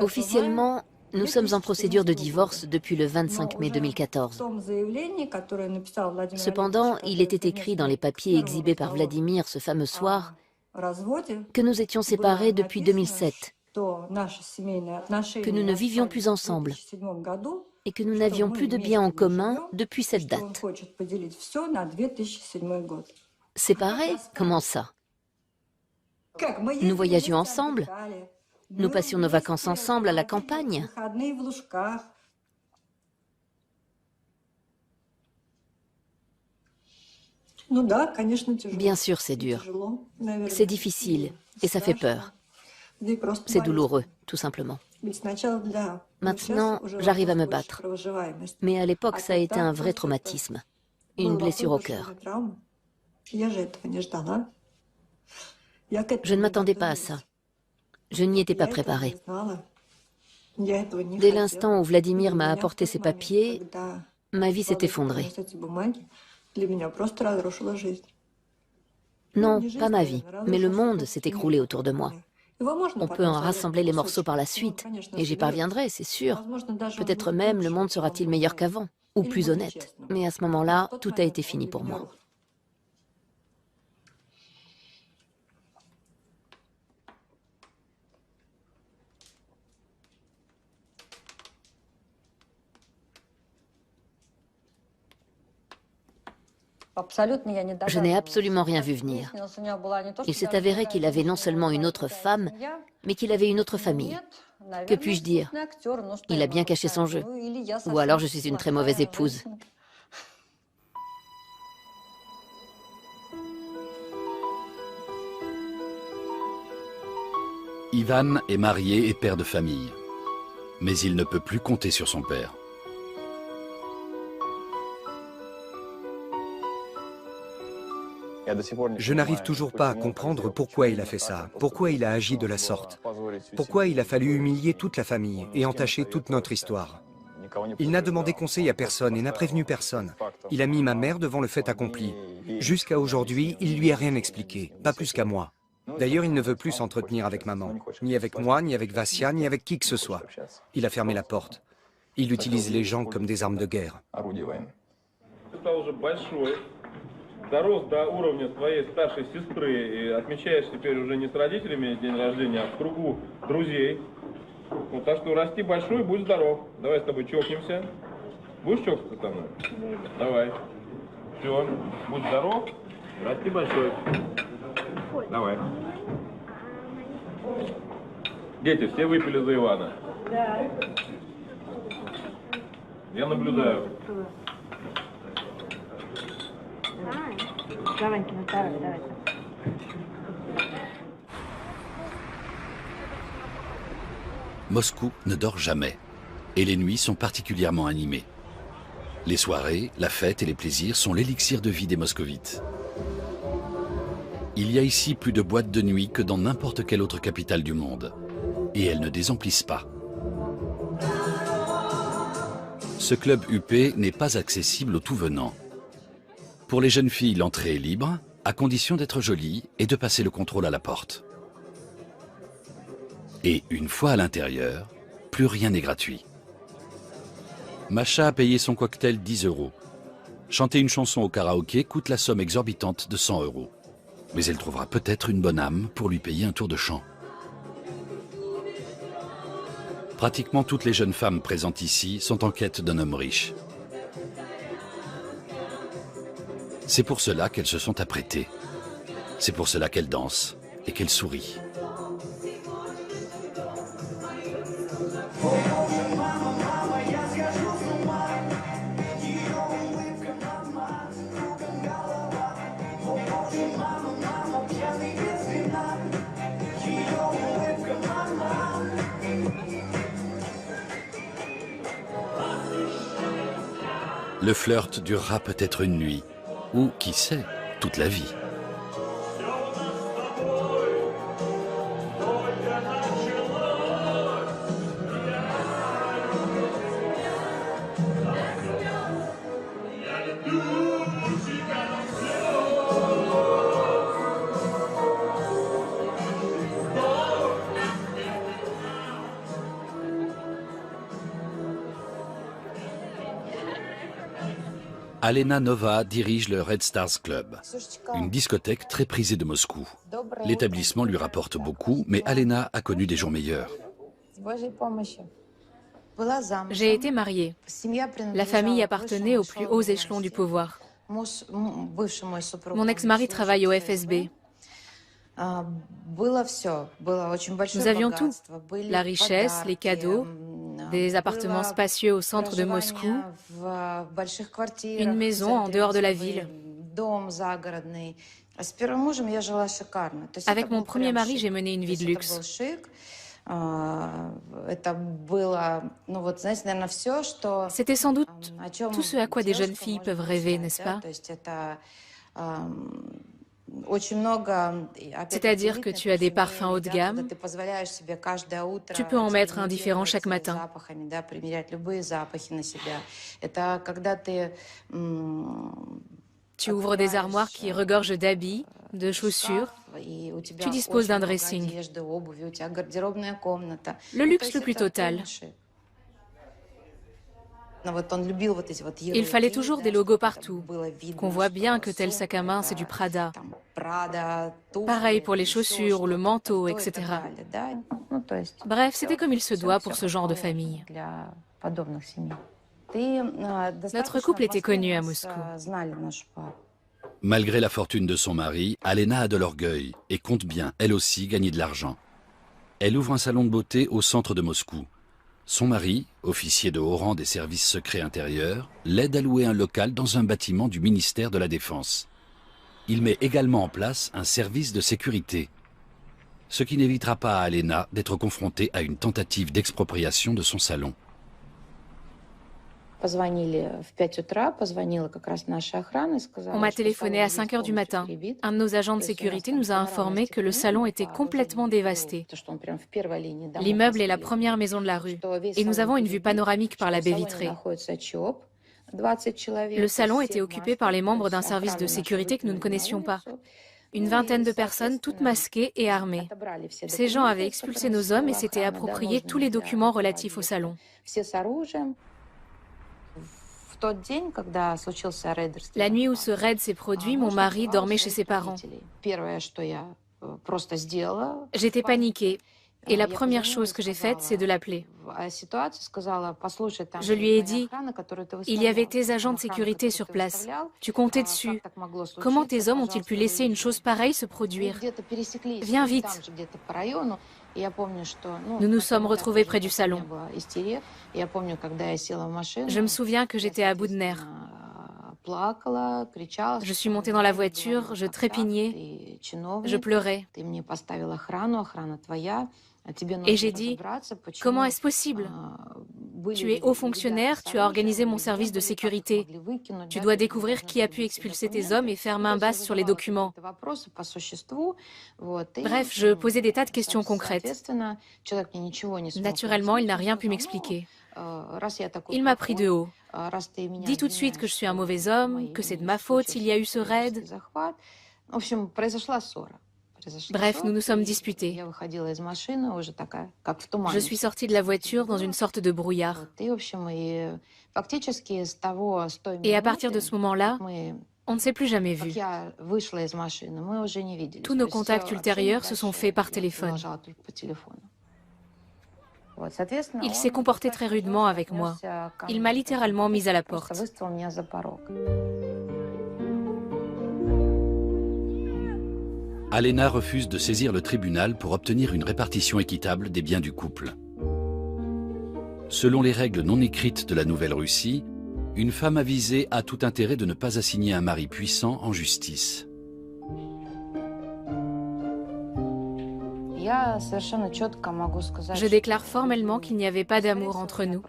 Officiellement, nous sommes en procédure de divorce depuis le 25 mai 2014. Cependant, il était écrit dans les papiers exhibés par Vladimir ce fameux soir que nous étions séparés depuis 2007, que nous ne vivions plus ensemble et que nous n'avions plus de biens en commun depuis cette date. Séparés? Comment ça? Nous voyagions ensemble. Nous passions nos vacances ensemble à la campagne. Bien sûr, c'est dur. C'est difficile et ça fait peur. C'est douloureux, tout simplement. Maintenant, j'arrive à me battre. Mais à l'époque, ça a été un vrai traumatisme. Une blessure au cœur. Je ne m'attendais pas à ça. Je n'y étais pas préparée. Dès l'instant où Vladimir m'a apporté ses papiers, ma vie s'est effondrée. Non, pas ma vie, mais le monde s'est écroulé autour de moi. On peut en rassembler les morceaux par la suite, et j'y parviendrai, c'est sûr. Peut-être même le monde sera-t-il meilleur qu'avant, ou plus honnête. Mais à ce moment-là, tout a été fini pour moi. Je n'ai absolument rien vu venir. Il s'est avéré qu'il avait non seulement une autre femme, mais qu'il avait une autre famille. Que puis-je dire? Il a bien caché son jeu. Ou alors je suis une très mauvaise épouse. Ivan est marié et père de famille. Mais il ne peut plus compter sur son père. Je n'arrive toujours pas à comprendre pourquoi il a fait ça, pourquoi il a agi de la sorte, pourquoi il a fallu humilier toute la famille et entacher toute notre histoire. Il n'a demandé conseil à personne et n'a prévenu personne. Il a mis ma mère devant le fait accompli. Jusqu'à aujourd'hui, il lui a rien expliqué, pas plus qu'à moi. D'ailleurs, il ne veut plus s'entretenir avec maman, ni avec moi, ni avec Vassia, ni avec qui que ce soit. Il a fermé la porte. Il utilise les gens comme des armes de guerre. Дорос до уровня своей старшей сестры и отмечаешь теперь уже не с родителями день рождения, а в кругу друзей. Вот, так что расти большой, будь здоров. Давай с тобой чокнемся. Будешь чокаться со мной? Давай. Все, будь здоров, расти большой. Давай. Дети, все выпили за Ивана? Да. Я наблюдаю. Moscou ne dort jamais, et les nuits sont particulièrement animées. Les soirées, la fête et les plaisirs sont l'élixir de vie des moscovites. Il y a ici plus de boîtes de nuit que dans n'importe quelle autre capitale du monde, et elles ne désemplissent pas. Ce club huppé n'est pas accessible aux tout-venants. Pour les jeunes filles, l'entrée est libre, à condition d'être jolie et de passer le contrôle à la porte. Et une fois à l'intérieur, plus rien n'est gratuit. Masha a payé son cocktail 10 €. Chanter une chanson au karaoké coûte la somme exorbitante de 100 €. Mais elle trouvera peut-être une bonne âme pour lui payer un tour de chant. Pratiquement toutes les jeunes femmes présentes ici sont en quête d'un homme riche. C'est pour cela qu'elles se sont apprêtées. C'est pour cela qu'elles dansent et qu'elles sourient. Le flirt durera peut-être une nuit, ou qui sait, toute la vie. Alena Nova dirige le Red Stars Club, une discothèque très prisée de Moscou. L'établissement lui rapporte beaucoup, mais Alena a connu des jours meilleurs. J'ai été mariée. La famille appartenait aux plus hauts échelons du pouvoir. Mon ex-mari travaille au FSB. Nous avions tout, la richesse, les cadeaux, des appartements spacieux au centre de Moscou, une maison en dehors de la ville. Avec mon premier mari, j'ai mené une vie de luxe. C'était sans doute tout ce à quoi des jeunes filles peuvent rêver, n'est-ce pas? C'est-à-dire que tu as des parfums haut de gamme, tu peux en mettre un différent chaque matin. Tu ouvres des armoires qui regorgent d'habits, de chaussures. Tu disposes d'un dressing. Le luxe le plus total. Il fallait toujours des logos partout, qu'on voit bien que tel sac à main c'est du Prada. Pareil pour les chaussures ou le manteau, etc. Bref, c'était comme il se doit pour ce genre de famille. Notre couple était connu à Moscou. Malgré la fortune de son mari, Alena a de l'orgueil et compte bien, elle aussi, gagner de l'argent. Elle ouvre un salon de beauté au centre de Moscou. Son mari, officier de haut rang des services secrets intérieurs, l'aide à louer un local dans un bâtiment du ministère de la Défense. Il met également en place un service de sécurité, ce qui n'évitera pas à Alena d'être confrontée à une tentative d'expropriation de son salon. On m'a téléphoné à 5 heures du matin. Un de nos agents de sécurité nous a informé que le salon était complètement dévasté. L'immeuble est la première maison de la rue et nous avons une vue panoramique par la baie vitrée. Le salon était occupé par les membres d'un service de sécurité que nous ne connaissions pas. Une vingtaine de personnes, toutes masquées et armées. Ces gens avaient expulsé nos hommes et s'étaient appropriés tous les documents relatifs au salon. La nuit où ce raid s'est produit, mon mari dormait chez ses parents. J'étais paniquée et la première chose que j'ai faite, c'est de l'appeler. Je lui ai dit, il y avait tes agents de sécurité sur place. Tu comptais dessus. Comment tes hommes ont-ils pu laisser une chose pareille se produire? Viens vite. Nous nous sommes retrouvés près du salon. Je me souviens que j'étais à bout de nerfs. Je suis montée dans la voiture, je trépignais, je pleurais. Et j'ai dit, comment est-ce possible? Tu es haut fonctionnaire, tu as organisé mon service de sécurité. Tu dois découvrir qui a pu expulser tes hommes et faire main basse sur les documents. Bref, je posais des tas de questions concrètes. Naturellement, il n'a rien pu m'expliquer. Il m'a pris de haut. Dis tout de suite que je suis un mauvais homme, que c'est de ma faute s'il y a eu ce raid. Bref, nous nous sommes disputés. Je suis sortie de la voiture dans une sorte de brouillard. Et à partir de ce moment-là, on ne s'est plus jamais vus. Tous nos contacts ultérieurs se sont faits par téléphone. Il s'est comporté très rudement avec moi. Il m'a littéralement mise à la porte. Alena refuse de saisir le tribunal pour obtenir une répartition équitable des biens du couple. Selon les règles non écrites de la Nouvelle-Russie, une femme avisée a tout intérêt de ne pas assigner un mari puissant en justice. Je déclare formellement qu'il n'y avait pas d'amour entre nous.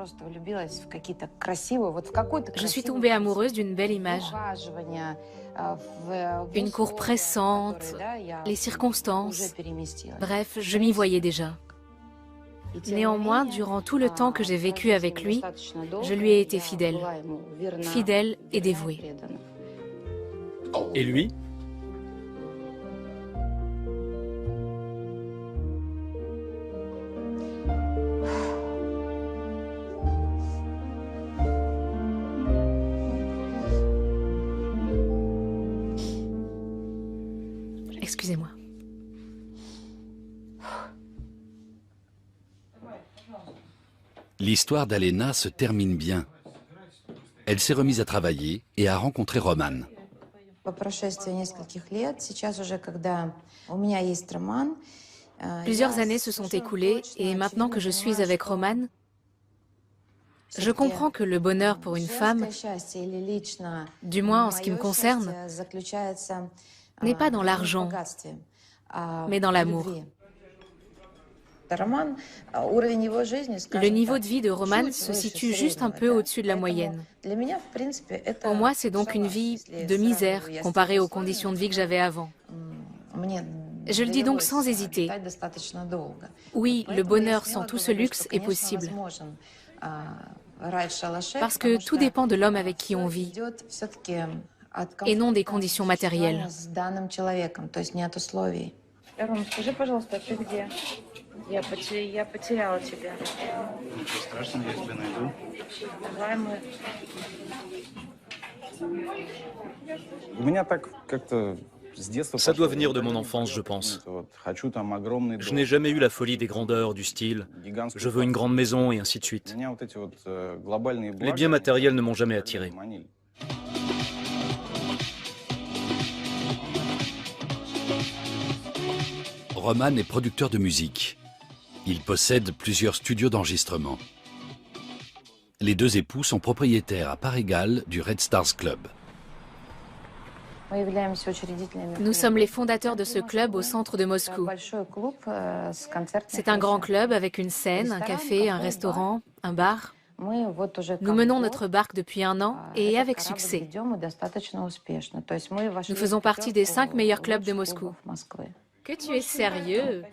Je suis tombée amoureuse d'une belle image. Une cour pressante, les circonstances. Bref, je m'y voyais déjà. Néanmoins, durant tout le temps que j'ai vécu avec lui, je lui ai été fidèle. Fidèle et dévouée. Et lui ? Excusez-moi. L'histoire d'Alena se termine bien. Elle s'est remise à travailler et a rencontré Roman. Plusieurs années se sont écoulées et maintenant que je suis avec Roman, je comprends que le bonheur pour une femme, du moins en ce qui me concerne, n'est pas dans l'argent, mais dans l'amour. Le niveau de vie de Roman se situe juste un peu au-dessus de la moyenne. Pour moi, c'est donc une vie de misère comparée aux conditions de vie que j'avais avant. Je le dis donc sans hésiter. Oui, le bonheur sans tout ce luxe est possible. Parce que tout dépend de l'homme avec qui on vit. et non des conditions matérielles. Ça doit venir de mon enfance, je pense. Je n'ai jamais eu la folie des grandeurs, du style « je veux une grande maison » et ainsi de suite. Les biens matériels ne m'ont jamais attiré. Roman est producteur de musique. Il possède plusieurs studios d'enregistrement. Les deux époux sont propriétaires à part égale du Red Stars Club. Nous sommes les fondateurs de ce club au centre de Moscou. C'est un grand club avec une scène, un café, un restaurant, un bar. Nous menons notre barque depuis 1 an et avec succès. Nous faisons partie des 5 meilleurs clubs de Moscou. Que tu es sérieux?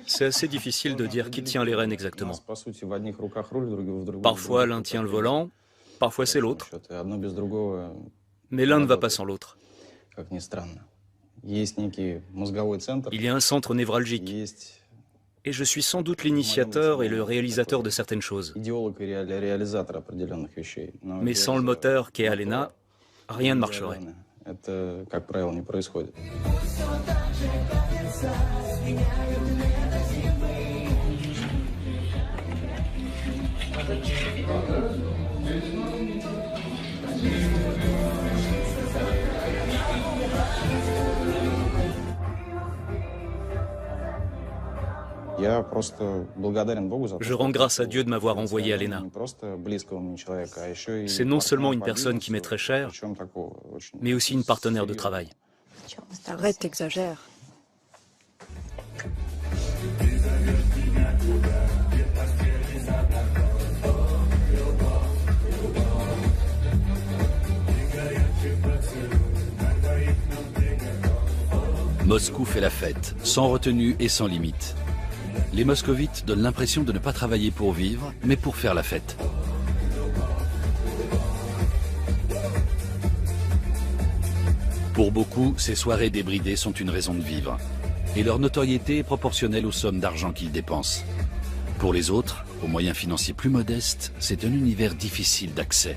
C'est assez difficile de dire qui tient les rênes exactement. Parfois l'un tient le volant, parfois c'est l'autre. Mais l'un ne va pas sans l'autre. Il y a un centre névralgique. Et je suis sans doute l'initiateur et le réalisateur de certaines choses. Mais sans le moteur qu'est Alena, rien ne marcherait. Je rends grâce à Dieu de m'avoir envoyé Alena. C'est non seulement une personne qui m'est très chère, mais aussi une partenaire de travail. Arrête, t'exagères. Moscou fait la fête, sans retenue et sans limite. Les moscovites donnent l'impression de ne pas travailler pour vivre, mais pour faire la fête. Pour beaucoup, ces soirées débridées sont une raison de vivre. Et leur notoriété est proportionnelle aux sommes d'argent qu'ils dépensent. Pour les autres, aux moyens financiers plus modestes, c'est un univers difficile d'accès.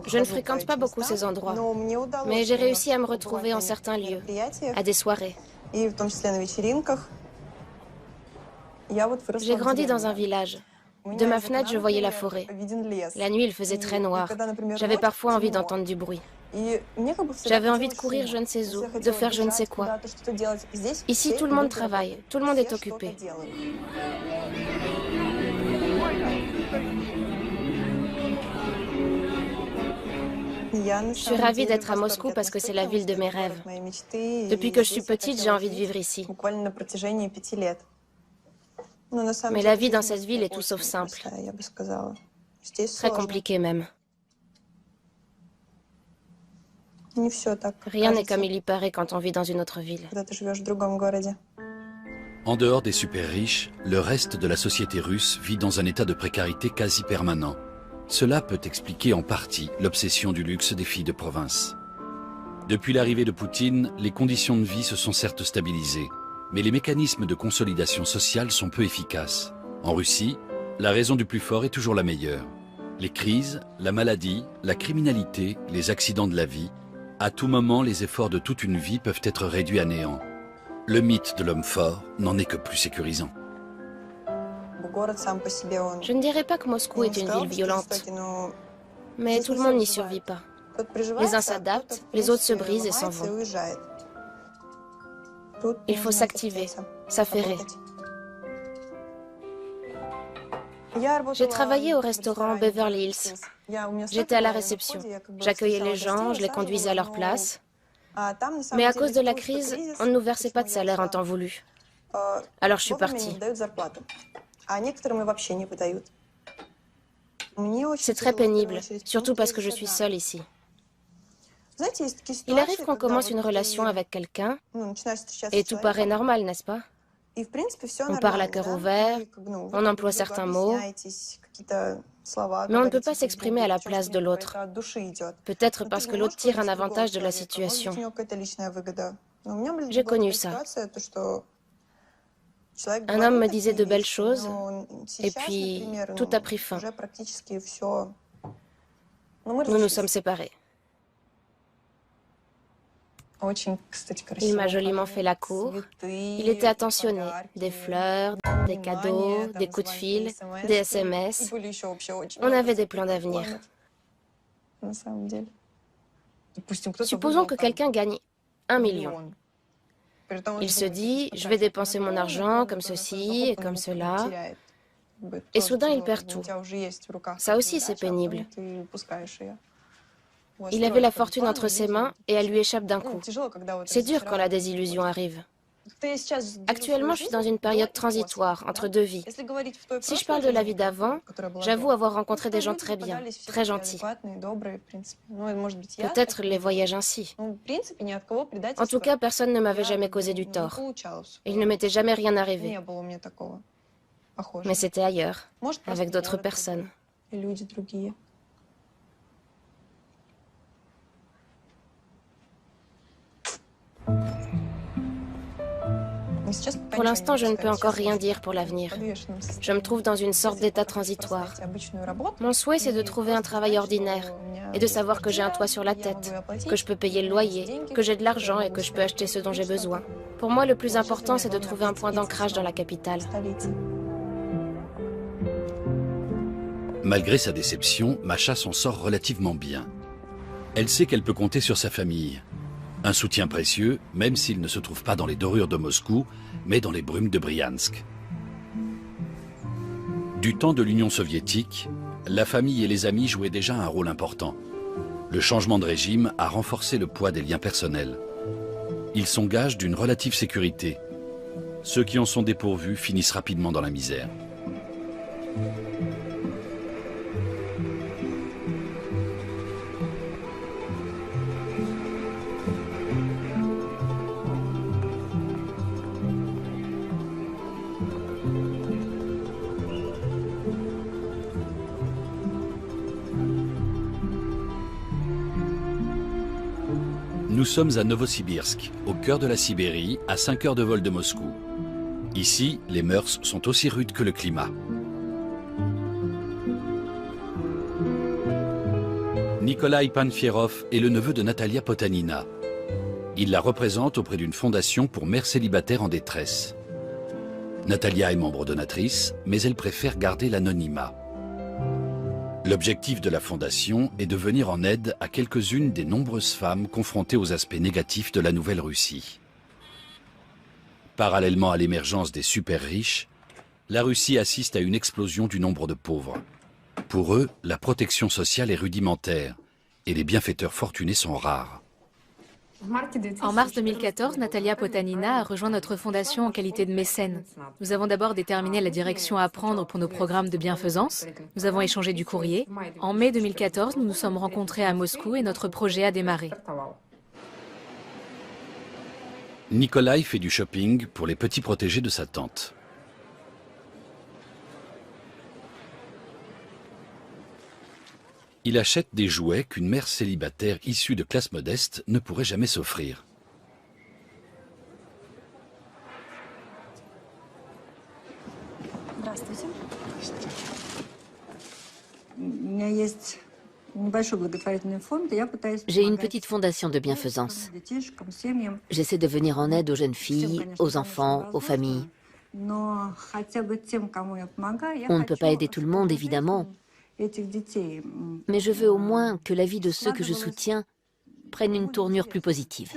Je ne fréquente pas beaucoup ces endroits, mais j'ai réussi à me retrouver en certains lieux, à des soirées. J'ai grandi dans un village. De ma fenêtre, je voyais la forêt. La nuit, il faisait très noir. J'avais parfois envie d'entendre du bruit. J'avais envie de courir je ne sais où, de faire je ne sais quoi. Ici, tout le monde travaille, tout le monde est occupé. Je suis ravie d'être à Moscou parce que c'est la ville de mes rêves. Depuis que je suis petite, j'ai envie de vivre ici. Mais la vie dans cette ville est tout sauf simple. Très compliquée même. Rien n'est comme il y paraît quand on vit dans une autre ville. En dehors des super riches, le reste de la société russe vit dans un état de précarité quasi permanent. Cela peut expliquer en partie l'obsession du luxe des filles de province. Depuis l'arrivée de Poutine, les conditions de vie se sont certes stabilisées, mais les mécanismes de consolidation sociale sont peu efficaces. En Russie, la raison du plus fort est toujours la meilleure. Les crises, la maladie, la criminalité, les accidents de la vie, à tout moment, les efforts de toute une vie peuvent être réduits à néant. Le mythe de l'homme fort n'en est que plus sécurisant. Je ne dirais pas que Moscou est une ville violente, mais tout le monde n'y survit pas. Les uns s'adaptent, les autres se brisent et s'en vont. Il faut s'activer, s'affairer. J'ai travaillé au restaurant Beverly Hills. J'étais à la réception. J'accueillais les gens, je les conduisais à leur place. Mais à cause de la crise, on ne nous versait pas de salaire en temps voulu. Alors je suis partie. C'est très pénible, surtout parce que je suis seule ici. Il arrive qu'on commence une relation avec quelqu'un et tout paraît normal, n'est-ce pas? On parle à cœur ouvert, on emploie certains mots, mais on ne peut pas s'exprimer à la place de l'autre. Peut-être parce que l'autre tire un avantage de la situation. J'ai connu ça. Un homme me disait de belles choses, et puis tout a pris fin. Nous nous sommes séparés. Il m'a joliment fait la cour. Il était attentionné. Des fleurs, des cadeaux, des coups de fil, des SMS. On avait des plans d'avenir. Supposons que quelqu'un gagne 1 million. Il se dit, je vais dépenser mon argent comme ceci et comme cela. Et soudain, il perd tout. Ça aussi, c'est pénible. Il avait la fortune entre ses mains et elle lui échappe d'un coup. C'est dur quand la désillusion arrive. Actuellement, je suis dans une période transitoire, entre deux vies. Si je parle de la vie d'avant, j'avoue avoir rencontré des gens très bien, très gentils. Peut-être les voyais-je ainsi. En tout cas, personne ne m'avait jamais causé du tort. Il ne m'était jamais rien arrivé. Mais c'était ailleurs, avec d'autres personnes. Pour l'instant, je ne peux encore rien dire pour l'avenir. Je me trouve dans une sorte d'état transitoire. Mon souhait, c'est de trouver un travail ordinaire et de savoir que j'ai un toit sur la tête, que je peux payer le loyer, que j'ai de l'argent et que je peux acheter ce dont j'ai besoin. Pour moi, le plus important, c'est de trouver un point d'ancrage dans la capitale. Malgré sa déception, Masha s'en sort relativement bien. Elle sait qu'elle peut compter sur sa famille. Un soutien précieux, même s'il ne se trouve pas dans les dorures de Moscou, mais dans les brumes de Briansk. Du temps de l'Union soviétique, la famille et les amis jouaient déjà un rôle important. Le changement de régime a renforcé le poids des liens personnels. Ils sont gages d'une relative sécurité. Ceux qui en sont dépourvus finissent rapidement dans la misère. Nous sommes à Novosibirsk, au cœur de la Sibérie, à 5 heures de vol de Moscou. Ici, les mœurs sont aussi rudes que le climat. Nikolai Panfierov est le neveu de Natalia Potanina. Il la représente auprès d'une fondation pour mères célibataires en détresse. Natalia est membre donatrice, mais elle préfère garder l'anonymat. L'objectif de la fondation est de venir en aide à quelques-unes des nombreuses femmes confrontées aux aspects négatifs de la nouvelle Russie. Parallèlement à l'émergence des super riches, la Russie assiste à une explosion du nombre de pauvres. Pour eux, la protection sociale est rudimentaire et les bienfaiteurs fortunés sont rares. En mars 2014, Natalia Potanina a rejoint notre fondation en qualité de mécène. Nous avons d'abord déterminé la direction à prendre pour nos programmes de bienfaisance. Nous avons échangé du courrier. En mai 2014, nous nous sommes rencontrés à Moscou et notre projet a démarré. Nikolai fait du shopping pour les petits protégés de sa tante. Il achète des jouets qu'une mère célibataire issue de classe modeste ne pourrait jamais s'offrir. J'ai une petite fondation de bienfaisance. J'essaie de venir en aide aux jeunes filles, aux enfants, aux familles. On ne peut pas aider tout le monde, évidemment. Mais je veux au moins que la vie de ceux que je soutiens prenne une tournure plus positive.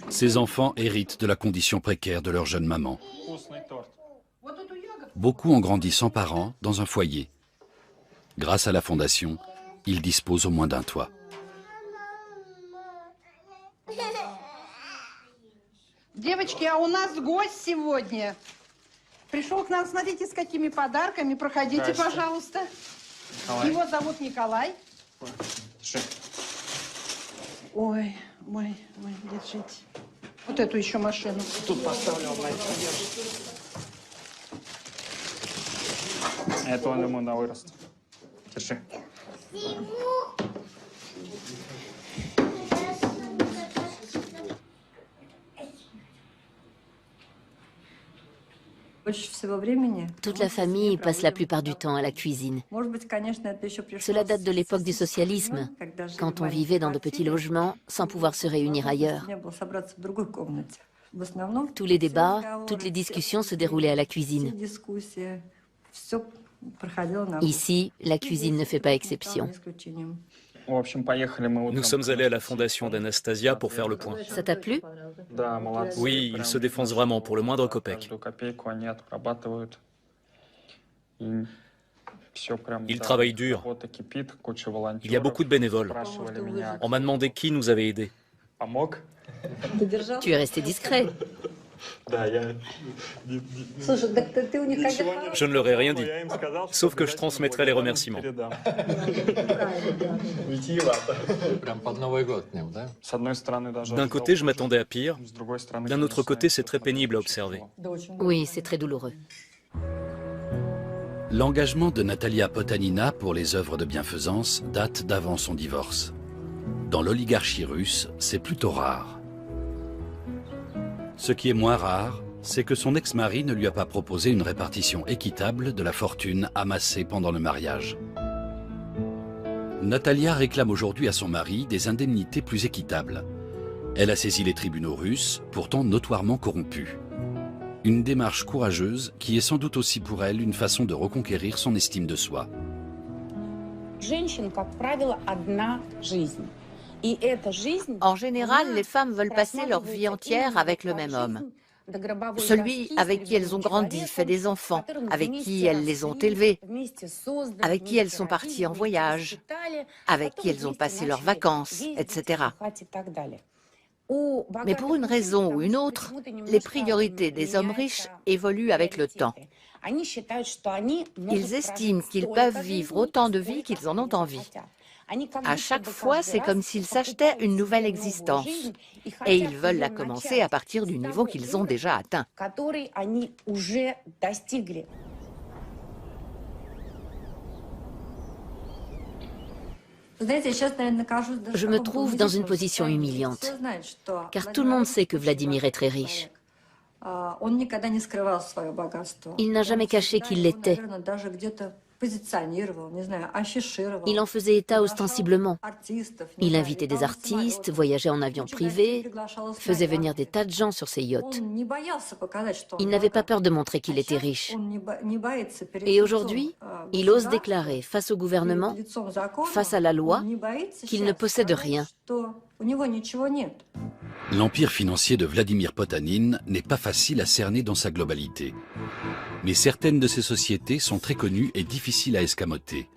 Ces enfants héritent de la condition précaire de leur jeune maman. Beaucoup ont grandi sans parents dans un foyer. Grâce à la fondation, ils disposent au moins d'un toit. Девочки, а у нас гость сегодня. Пришел к нам, смотрите, с какими подарками. Проходите, пожалуйста. Его зовут Николай. Ой, мой, держите. Вот эту еще машину. Тут поставлю. Это он ему на вырост. Держи. Toute la famille passe la plupart du temps à la cuisine. Cela date de l'époque du socialisme, quand on vivait dans de petits logements sans pouvoir se réunir ailleurs. Tous les débats, toutes les discussions se déroulaient à la cuisine. Ici, la cuisine ne fait pas exception. Nous sommes allés à la fondation d'Anastasia pour faire le point. Ça t'a plu? Oui, ils se défoncent vraiment pour le moindre copec. Ils travaillent dur. Il y a beaucoup de bénévoles. On m'a demandé qui nous avait aidés. Tu es resté discret. Je ne leur ai rien dit, sauf que je transmettrai les remerciements. D'un côté, je m'attendais à pire. D'un autre côté, c'est très pénible à observer. Oui, c'est très douloureux. L'engagement de Natalia Potanina pour les œuvres de bienfaisance date d'avant son divorce. Dans l'oligarchie russe, c'est plutôt rare. Ce qui est moins rare, c'est que son ex-mari ne lui a pas proposé une répartition équitable de la fortune amassée pendant le mariage. Natalia réclame aujourd'hui à son mari des indemnités plus équitables. Elle a saisi les tribunaux russes, pourtant notoirement corrompus. Une démarche courageuse qui est sans doute aussi pour elle une façon de reconquérir son estime de soi. En général, les femmes veulent passer leur vie entière avec le même homme. Celui avec qui elles ont grandi, fait des enfants, avec qui elles les ont élevés, avec qui elles sont parties en voyage, avec qui elles ont passé leurs vacances, etc. Mais pour une raison ou une autre, les priorités des hommes riches évoluent avec le temps. Ils estiment qu'ils peuvent vivre autant de vies qu'ils en ont envie. À chaque fois, c'est comme s'ils s'achetaient une nouvelle existence. Et ils veulent la commencer à partir du niveau qu'ils ont déjà atteint. Je me trouve dans une position humiliante, car tout le monde sait que Vladimir est très riche. Il n'a jamais caché qu'il l'était. Il en faisait état ostensiblement. Il invitait des artistes, voyageait en avion privé, faisait venir des tas de gens sur ses yachts. Il n'avait pas peur de montrer qu'il était riche. Et aujourd'hui, il ose déclarer face au gouvernement, face à la loi, qu'il ne possède rien. L'empire financier de Vladimir Potanin n'est pas facile à cerner dans sa globalité. Mais certaines de ces sociétés sont très connues et difficiles à escamoter.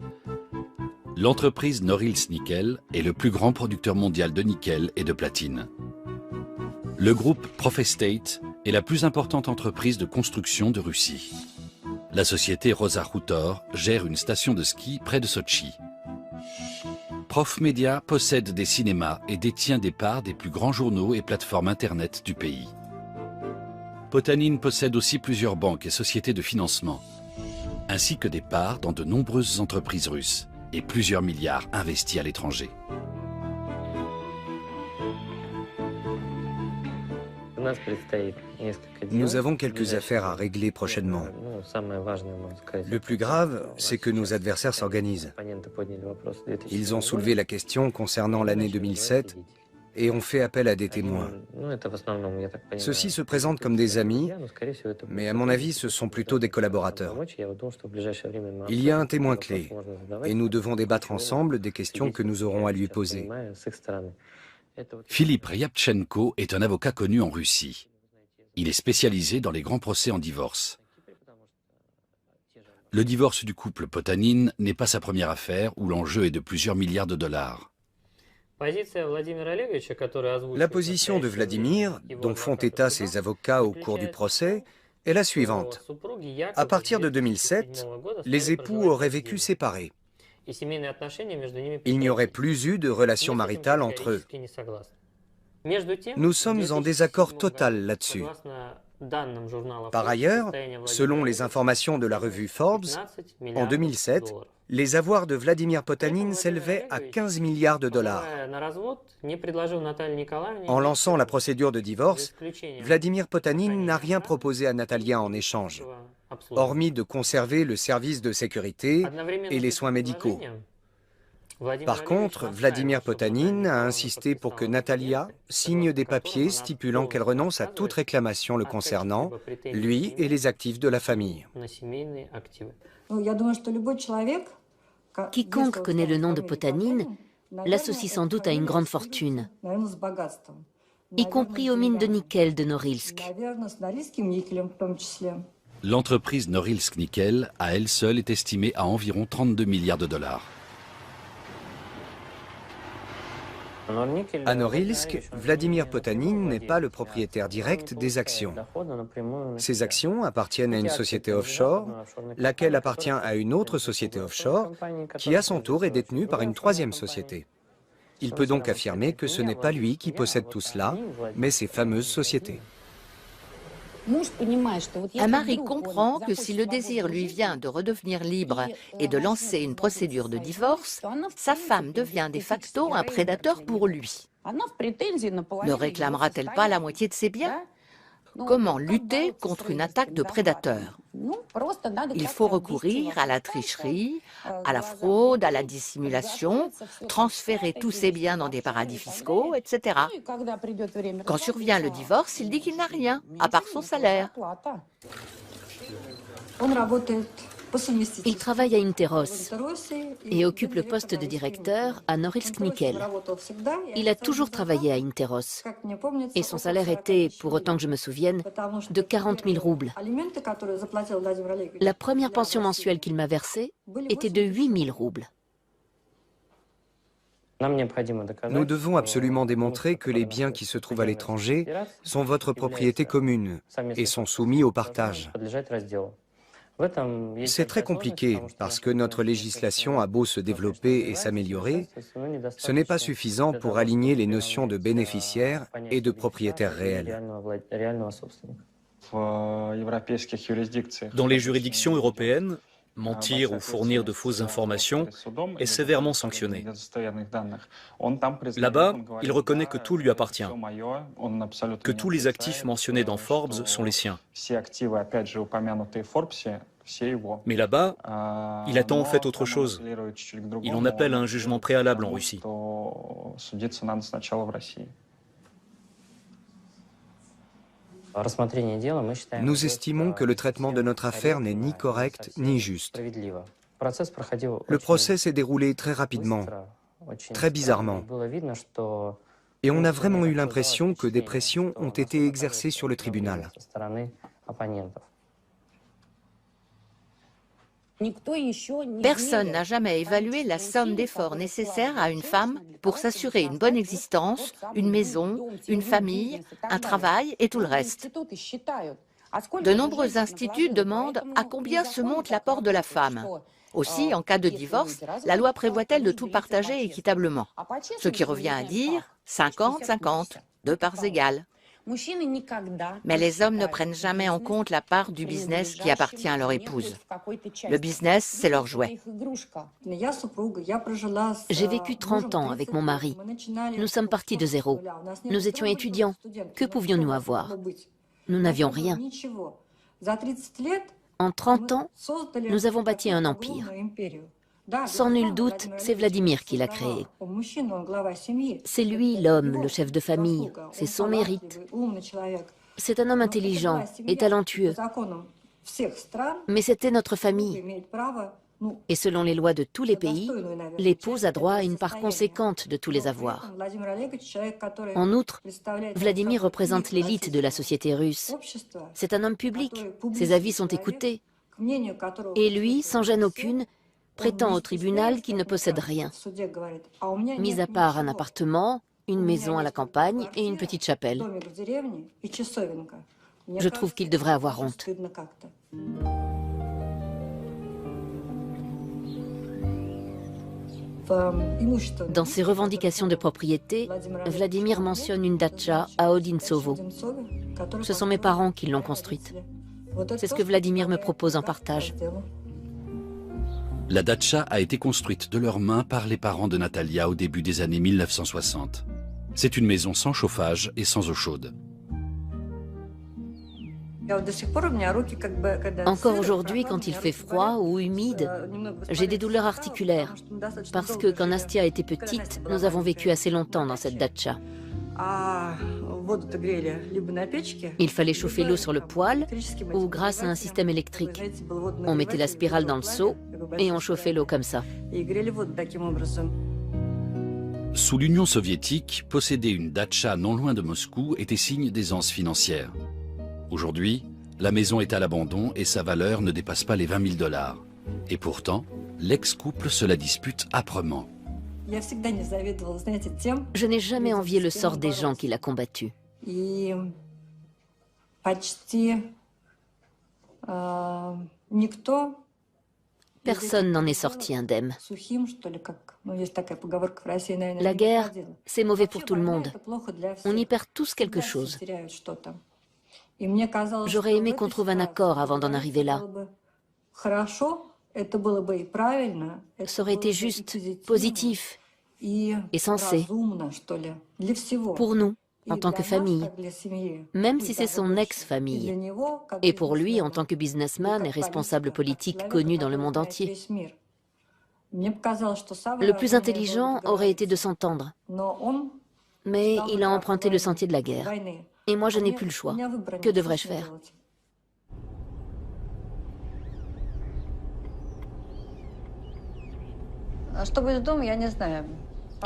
L'entreprise Norilsk Nickel est le plus grand producteur mondial de nickel et de platine. Le groupe Profestate est la plus importante entreprise de construction de Russie. La société Rosa Khutor gère une station de ski près de Sotchi. Profmedia possède des cinémas et détient des parts des plus grands journaux et plateformes Internet du pays. Potanin possède aussi plusieurs banques et sociétés de financement, ainsi que des parts dans de nombreuses entreprises russes et plusieurs milliards investis à l'étranger. Nous avons quelques affaires à régler prochainement. Le plus grave, c'est que nos adversaires s'organisent. Ils ont soulevé la question concernant l'année 2007 et ont fait appel à des témoins. Ceux-ci se présentent comme des amis, mais à mon avis, ce sont plutôt des collaborateurs. Il y a un témoin clé, et nous devons débattre ensemble des questions que nous aurons à lui poser. Philippe Ryabchenko est un avocat connu en Russie. Il est spécialisé dans les grands procès en divorce. Le divorce du couple Potanin n'est pas sa première affaire où l'enjeu est de plusieurs milliards de dollars. La position de Vladimir, dont font état ses avocats au cours du procès, est la suivante. À partir de 2007, les époux auraient vécu séparés. Il n'y aurait plus eu de relation maritale entre eux. Nous sommes en désaccord total là-dessus. Par ailleurs, selon les informations de la revue Forbes, en 2007, les avoirs de Vladimir Potanin s'élevaient à 15 milliards de dollars. En lançant la procédure de divorce, Vladimir Potanin n'a rien proposé à Natalia en échange, hormis de conserver le service de sécurité et les soins médicaux. Par contre, Vladimir Potanin a insisté pour que Natalia signe des papiers stipulant qu'elle renonce à toute réclamation le concernant, lui et les actifs de la famille. Quiconque connaît le nom de Potanin l'associe sans doute à une grande fortune, y compris aux mines de nickel de Norilsk. L'entreprise Norilsk Nickel, à elle seule, est estimée à environ 32 milliards de dollars. À Norilsk, Vladimir Potanin n'est pas le propriétaire direct des actions. Ces actions appartiennent à une société offshore, laquelle appartient à une autre société offshore, qui à son tour est détenue par une troisième société. Il peut donc affirmer que ce n'est pas lui qui possède tout cela, mais ces fameuses sociétés. Un mari comprend que si le désir lui vient de redevenir libre et de lancer une procédure de divorce, sa femme devient de facto un prédateur pour lui. Ne réclamera-t-elle pas la moitié de ses biens? Comment lutter contre une attaque de prédateurs? Il faut recourir à la tricherie, à la fraude, à la dissimulation, transférer tous ses biens dans des paradis fiscaux, etc. Quand survient le divorce, il dit qu'il n'a rien, à part son salaire. Il travaille à Interos et occupe le poste de directeur à Norilsk Nickel. Il a toujours travaillé à Interos et son salaire était, pour autant que je me souvienne, de 40 000 roubles. La première pension mensuelle qu'il m'a versée était de 8 000 roubles. Nous devons absolument démontrer que les biens qui se trouvent à l'étranger sont votre propriété commune et sont soumis au partage. C'est très compliqué parce que notre législation a beau se développer et s'améliorer, ce n'est pas suffisant pour aligner les notions de bénéficiaire et de propriétaire réel. Dans les juridictions européennes, mentir ou fournir de fausses informations est sévèrement sanctionné. Là-bas, il reconnaît que tout lui appartient, que tous les actifs mentionnés dans Forbes sont les siens. Mais là-bas, il attend en fait autre chose. Il en appelle à un jugement préalable en Russie. Nous estimons que le traitement de notre affaire n'est ni correct ni juste. Le procès s'est déroulé très rapidement, très bizarrement. Et on a vraiment eu l'impression que des pressions ont été exercées sur le tribunal. Personne n'a jamais évalué la somme d'efforts nécessaires à une femme pour s'assurer une bonne existence, une maison, une famille, un travail et tout le reste. De nombreux instituts demandent à combien se monte l'apport de la femme. Aussi, en cas de divorce, la loi prévoit-elle de tout partager équitablement, ce qui revient à dire 50-50, deux parts égales. Mais les hommes ne prennent jamais en compte la part du business qui appartient à leur épouse. Le business, c'est leur jouet. J'ai vécu 30 ans avec mon mari. Nous sommes partis de zéro. Nous étions étudiants. Que pouvions-nous avoir? Nous n'avions rien. En 30 ans, nous avons bâti un empire. Sans nul doute, c'est Vladimir qui l'a créé. C'est lui l'homme, le chef de famille. C'est son mérite. C'est un homme intelligent et talentueux. Mais c'était notre famille. Et selon les lois de tous les pays, l'épouse a droit à une part conséquente de tous les avoirs. En outre, Vladimir représente l'élite de la société russe. C'est un homme public. Ses avis sont écoutés. Et lui, sans gêne aucune, prétend au tribunal qu'il ne possède rien, mis à part un appartement, une maison à la campagne et une petite chapelle. Je trouve qu'il devrait avoir honte. Dans ses revendications de propriété, Vladimir mentionne une datcha à Odintsovo. Ce sont mes parents qui l'ont construite. C'est ce que Vladimir me propose en partage. La datcha a été construite de leurs mains par les parents de Natalia au début des années 1960. C'est une maison sans chauffage et sans eau chaude. Encore aujourd'hui, quand il fait froid ou humide, j'ai des douleurs articulaires. Parce que quand Nastia était petite, nous avons vécu assez longtemps dans cette datcha. Il fallait chauffer l'eau sur le poêle ou grâce à un système électrique. On mettait la spirale dans le seau et on chauffait l'eau comme ça. Sous l'Union soviétique, posséder une datcha non loin de Moscou était signe d'aisance financière. Aujourd'hui, la maison est à l'abandon et sa valeur ne dépasse pas les 20 000 $. Et pourtant, l'ex-couple se la dispute âprement. Je n'ai jamais envié le sort des gens qui l'a combattu. Personne n'en est sorti indemne. La guerre, c'est mauvais pour tout le monde. On y perd tous quelque chose. J'aurais aimé qu'on trouve un accord avant d'en arriver là. Ça aurait été juste, positif et sensé. Pour nous, en tant que famille, même si c'est son ex-famille, et pour lui en tant que businessman et responsable politique connu dans le monde entier. Le plus intelligent aurait été de s'entendre, mais il a emprunté le sentier de la guerre. Et moi, je n'ai plus le choix. Que devrais-je faire?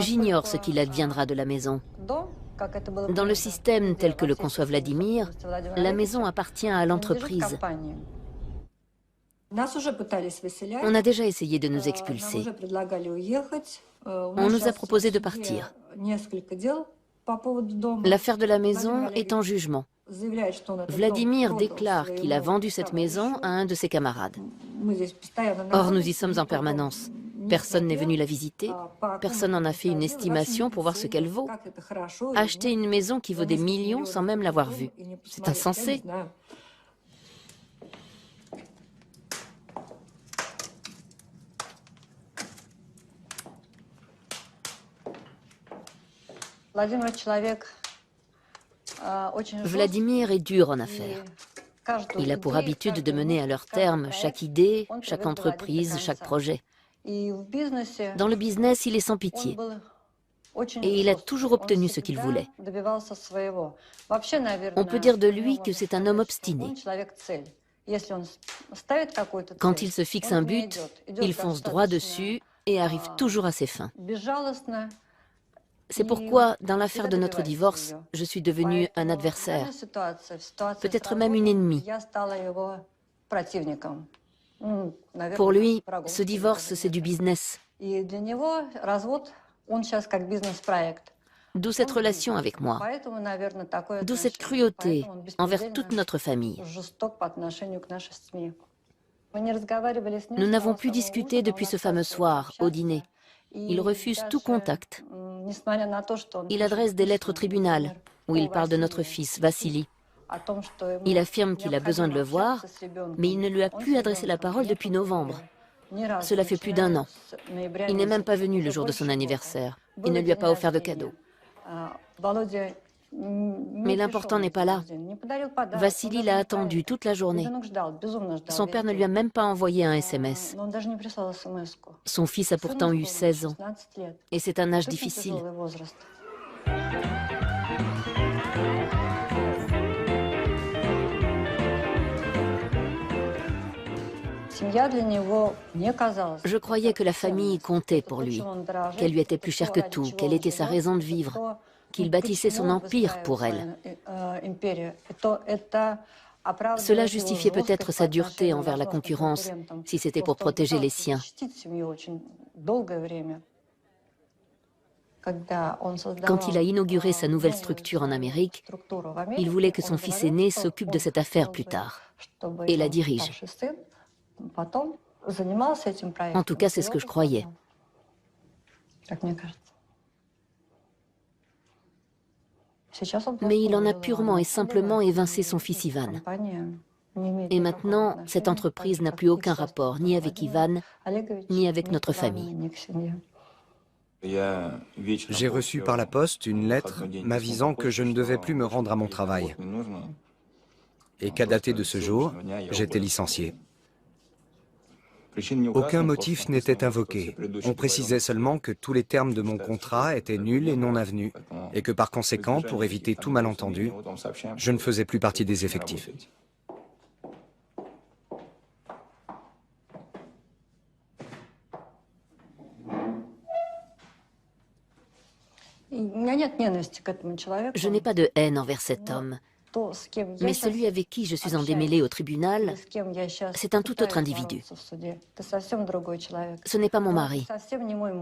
J'ignore ce qu'il adviendra de la maison. Dans le système tel que le conçoit Vladimir, la maison appartient à l'entreprise. On a déjà essayé de nous expulser. On nous a proposé de partir. L'affaire de la maison est en jugement. Vladimir déclare qu'il a vendu cette maison à un de ses camarades. Or, nous y sommes en permanence. Personne n'est venu la visiter, personne n'en a fait une estimation pour voir ce qu'elle vaut. Acheter une maison qui vaut des millions sans même l'avoir vue, c'est insensé. Vladimir est dur en affaires. Il a pour habitude de mener à leur terme chaque idée, chaque entreprise, chaque projet. Dans le business, il est sans pitié. Et il a toujours obtenu ce qu'il voulait. On peut dire de lui que c'est un homme obstiné. Quand il se fixe un but, il fonce droit dessus et arrive toujours à ses fins. C'est pourquoi, dans l'affaire de notre divorce, je suis devenue un adversaire, peut-être même une ennemie. Pour lui, ce divorce, c'est du business. D'où cette relation avec moi, d'où cette cruauté envers toute notre famille. Nous n'avons pu discuter depuis ce fameux soir, au dîner. Il refuse tout contact. Il adresse des lettres au tribunal, où il parle de notre fils, Vassili. Il affirme qu'il a besoin de le voir, mais il ne lui a plus adressé la parole depuis novembre. Cela fait plus d'1 an. Il n'est même pas venu le jour de son anniversaire. Il ne lui a pas offert de cadeau. Mais l'important n'est pas là. Vassili l'a attendu toute la journée. Son père ne lui a même pas envoyé un SMS. Son fils a pourtant eu 16 ans. Et c'est un âge difficile. Je croyais que la famille comptait pour lui, qu'elle lui était plus chère que tout, qu'elle était sa raison de vivre, qu'il bâtissait son empire pour elle. Cela justifiait peut-être sa dureté envers la concurrence, si c'était pour protéger les siens. Quand il a inauguré sa nouvelle structure en Amérique, il voulait que son fils aîné s'occupe de cette affaire plus tard et la dirige. En tout cas, c'est ce que je croyais. Mais il en a purement et simplement évincé son fils Ivan. Et maintenant, cette entreprise n'a plus aucun rapport ni avec Ivan, ni avec notre famille. J'ai reçu par la poste une lettre m'avisant que je ne devais plus me rendre à mon travail et qu'à dater de ce jour, j'étais licencié. Aucun motif n'était invoqué. On précisait seulement que tous les termes de mon contrat étaient nuls et non avenus et que par conséquent, pour éviter tout malentendu, je ne faisais plus partie des effectifs. Je n'ai pas de haine envers cet homme, mais celui avec qui je suis en démêlé au tribunal, c'est un tout autre individu. Ce n'est pas mon mari,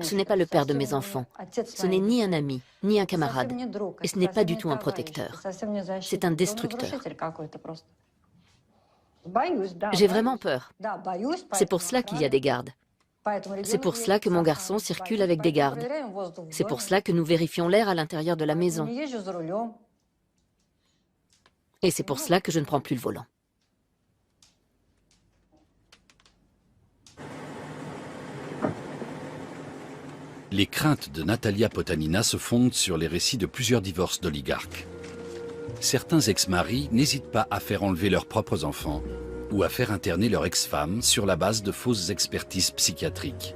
ce n'est pas le père de mes enfants, ce n'est ni un ami, ni un camarade, et ce n'est pas du tout un protecteur. C'est un destructeur. J'ai vraiment peur. C'est pour cela qu'il y a des gardes. C'est pour cela que mon garçon circule avec des gardes. C'est pour cela que nous vérifions l'air à l'intérieur de la maison. Et c'est pour cela que je ne prends plus le volant. Les craintes de Natalia Potanina se fondent sur les récits de plusieurs divorces d'oligarques. Certains ex-maris n'hésitent pas à faire enlever leurs propres enfants ou à faire interner leur ex-femme sur la base de fausses expertises psychiatriques.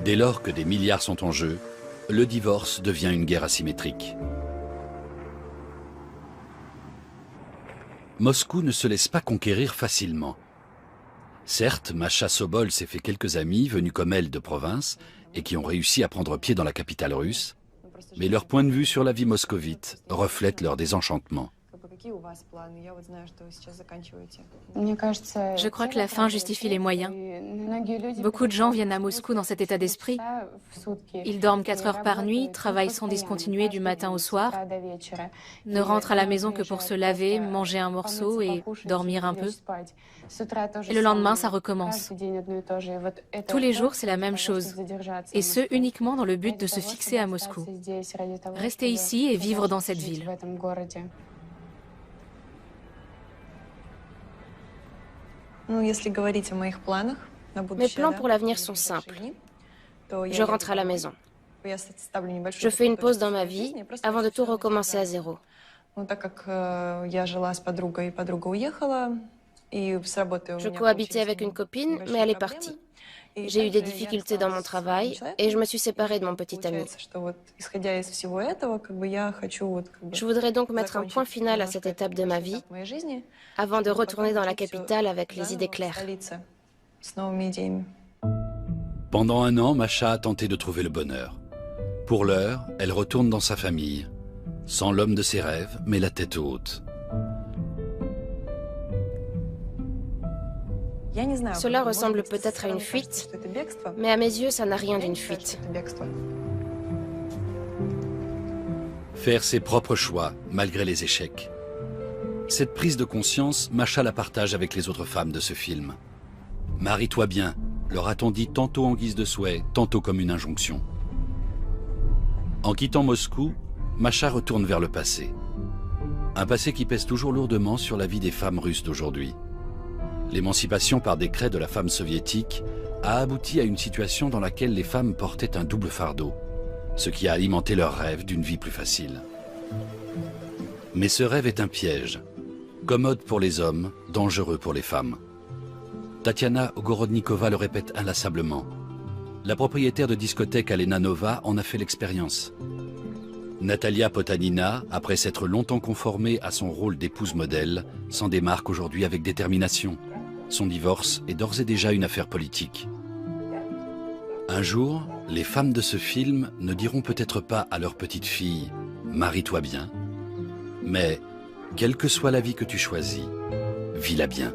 Dès lors que des milliards sont en jeu, le divorce devient une guerre asymétrique. Moscou ne se laisse pas conquérir facilement. Certes, Masha Sobol s'est fait quelques amis venus comme elle de province et qui ont réussi à prendre pied dans la capitale russe, mais leur point de vue sur la vie moscovite reflète leur désenchantement. Je crois que la fin justifie les moyens. Beaucoup de gens viennent à Moscou dans cet état d'esprit. Ils dorment 4 heures par nuit, travaillent sans discontinuer du matin au soir, ne rentrent à la maison que pour se laver, manger un morceau et dormir un peu. Et le lendemain, ça recommence. Tous les jours, c'est la même chose. Et ce, uniquement dans le but de se fixer à Moscou. Rester ici et vivre dans cette ville. Mes plans pour l'avenir sont simples. Je rentre à la maison. Je fais une pause dans ma vie avant de tout recommencer à zéro. Je cohabitais avec une copine, mais elle est partie. J'ai eu des difficultés dans mon travail et je me suis séparée de mon petit ami. Je voudrais donc mettre un point final à cette étape de ma vie avant de retourner dans la capitale avec les idées claires. Pendant un an, Masha a tenté de trouver le bonheur. Pour l'heure, elle retourne dans sa famille, sans l'homme de ses rêves, mais la tête haute. Cela ressemble peut-être à une fuite, mais à mes yeux, ça n'a rien d'une fuite. Faire ses propres choix, malgré les échecs. Cette prise de conscience, Masha la partage avec les autres femmes de ce film. « Marie-toi bien », leur a-t-on dit tantôt en guise de souhait, tantôt comme une injonction. En quittant Moscou, Masha retourne vers le passé. Un passé qui pèse toujours lourdement sur la vie des femmes russes d'aujourd'hui. L'émancipation par décret de la femme soviétique a abouti à une situation dans laquelle les femmes portaient un double fardeau, ce qui a alimenté leur rêve d'une vie plus facile. Mais ce rêve est un piège, commode pour les hommes, dangereux pour les femmes. Tatiana Ogorodnikova le répète inlassablement. La propriétaire de discothèque Alena Nova en a fait l'expérience. Natalia Potanina, après s'être longtemps conformée à son rôle d'épouse modèle, s'en démarque aujourd'hui avec détermination. Son divorce est d'ores et déjà une affaire politique. Un jour, les femmes de ce film ne diront peut-être pas à leur petite fille « Marie-toi bien », mais Quelle que soit la vie que tu choisis, vis-la bien.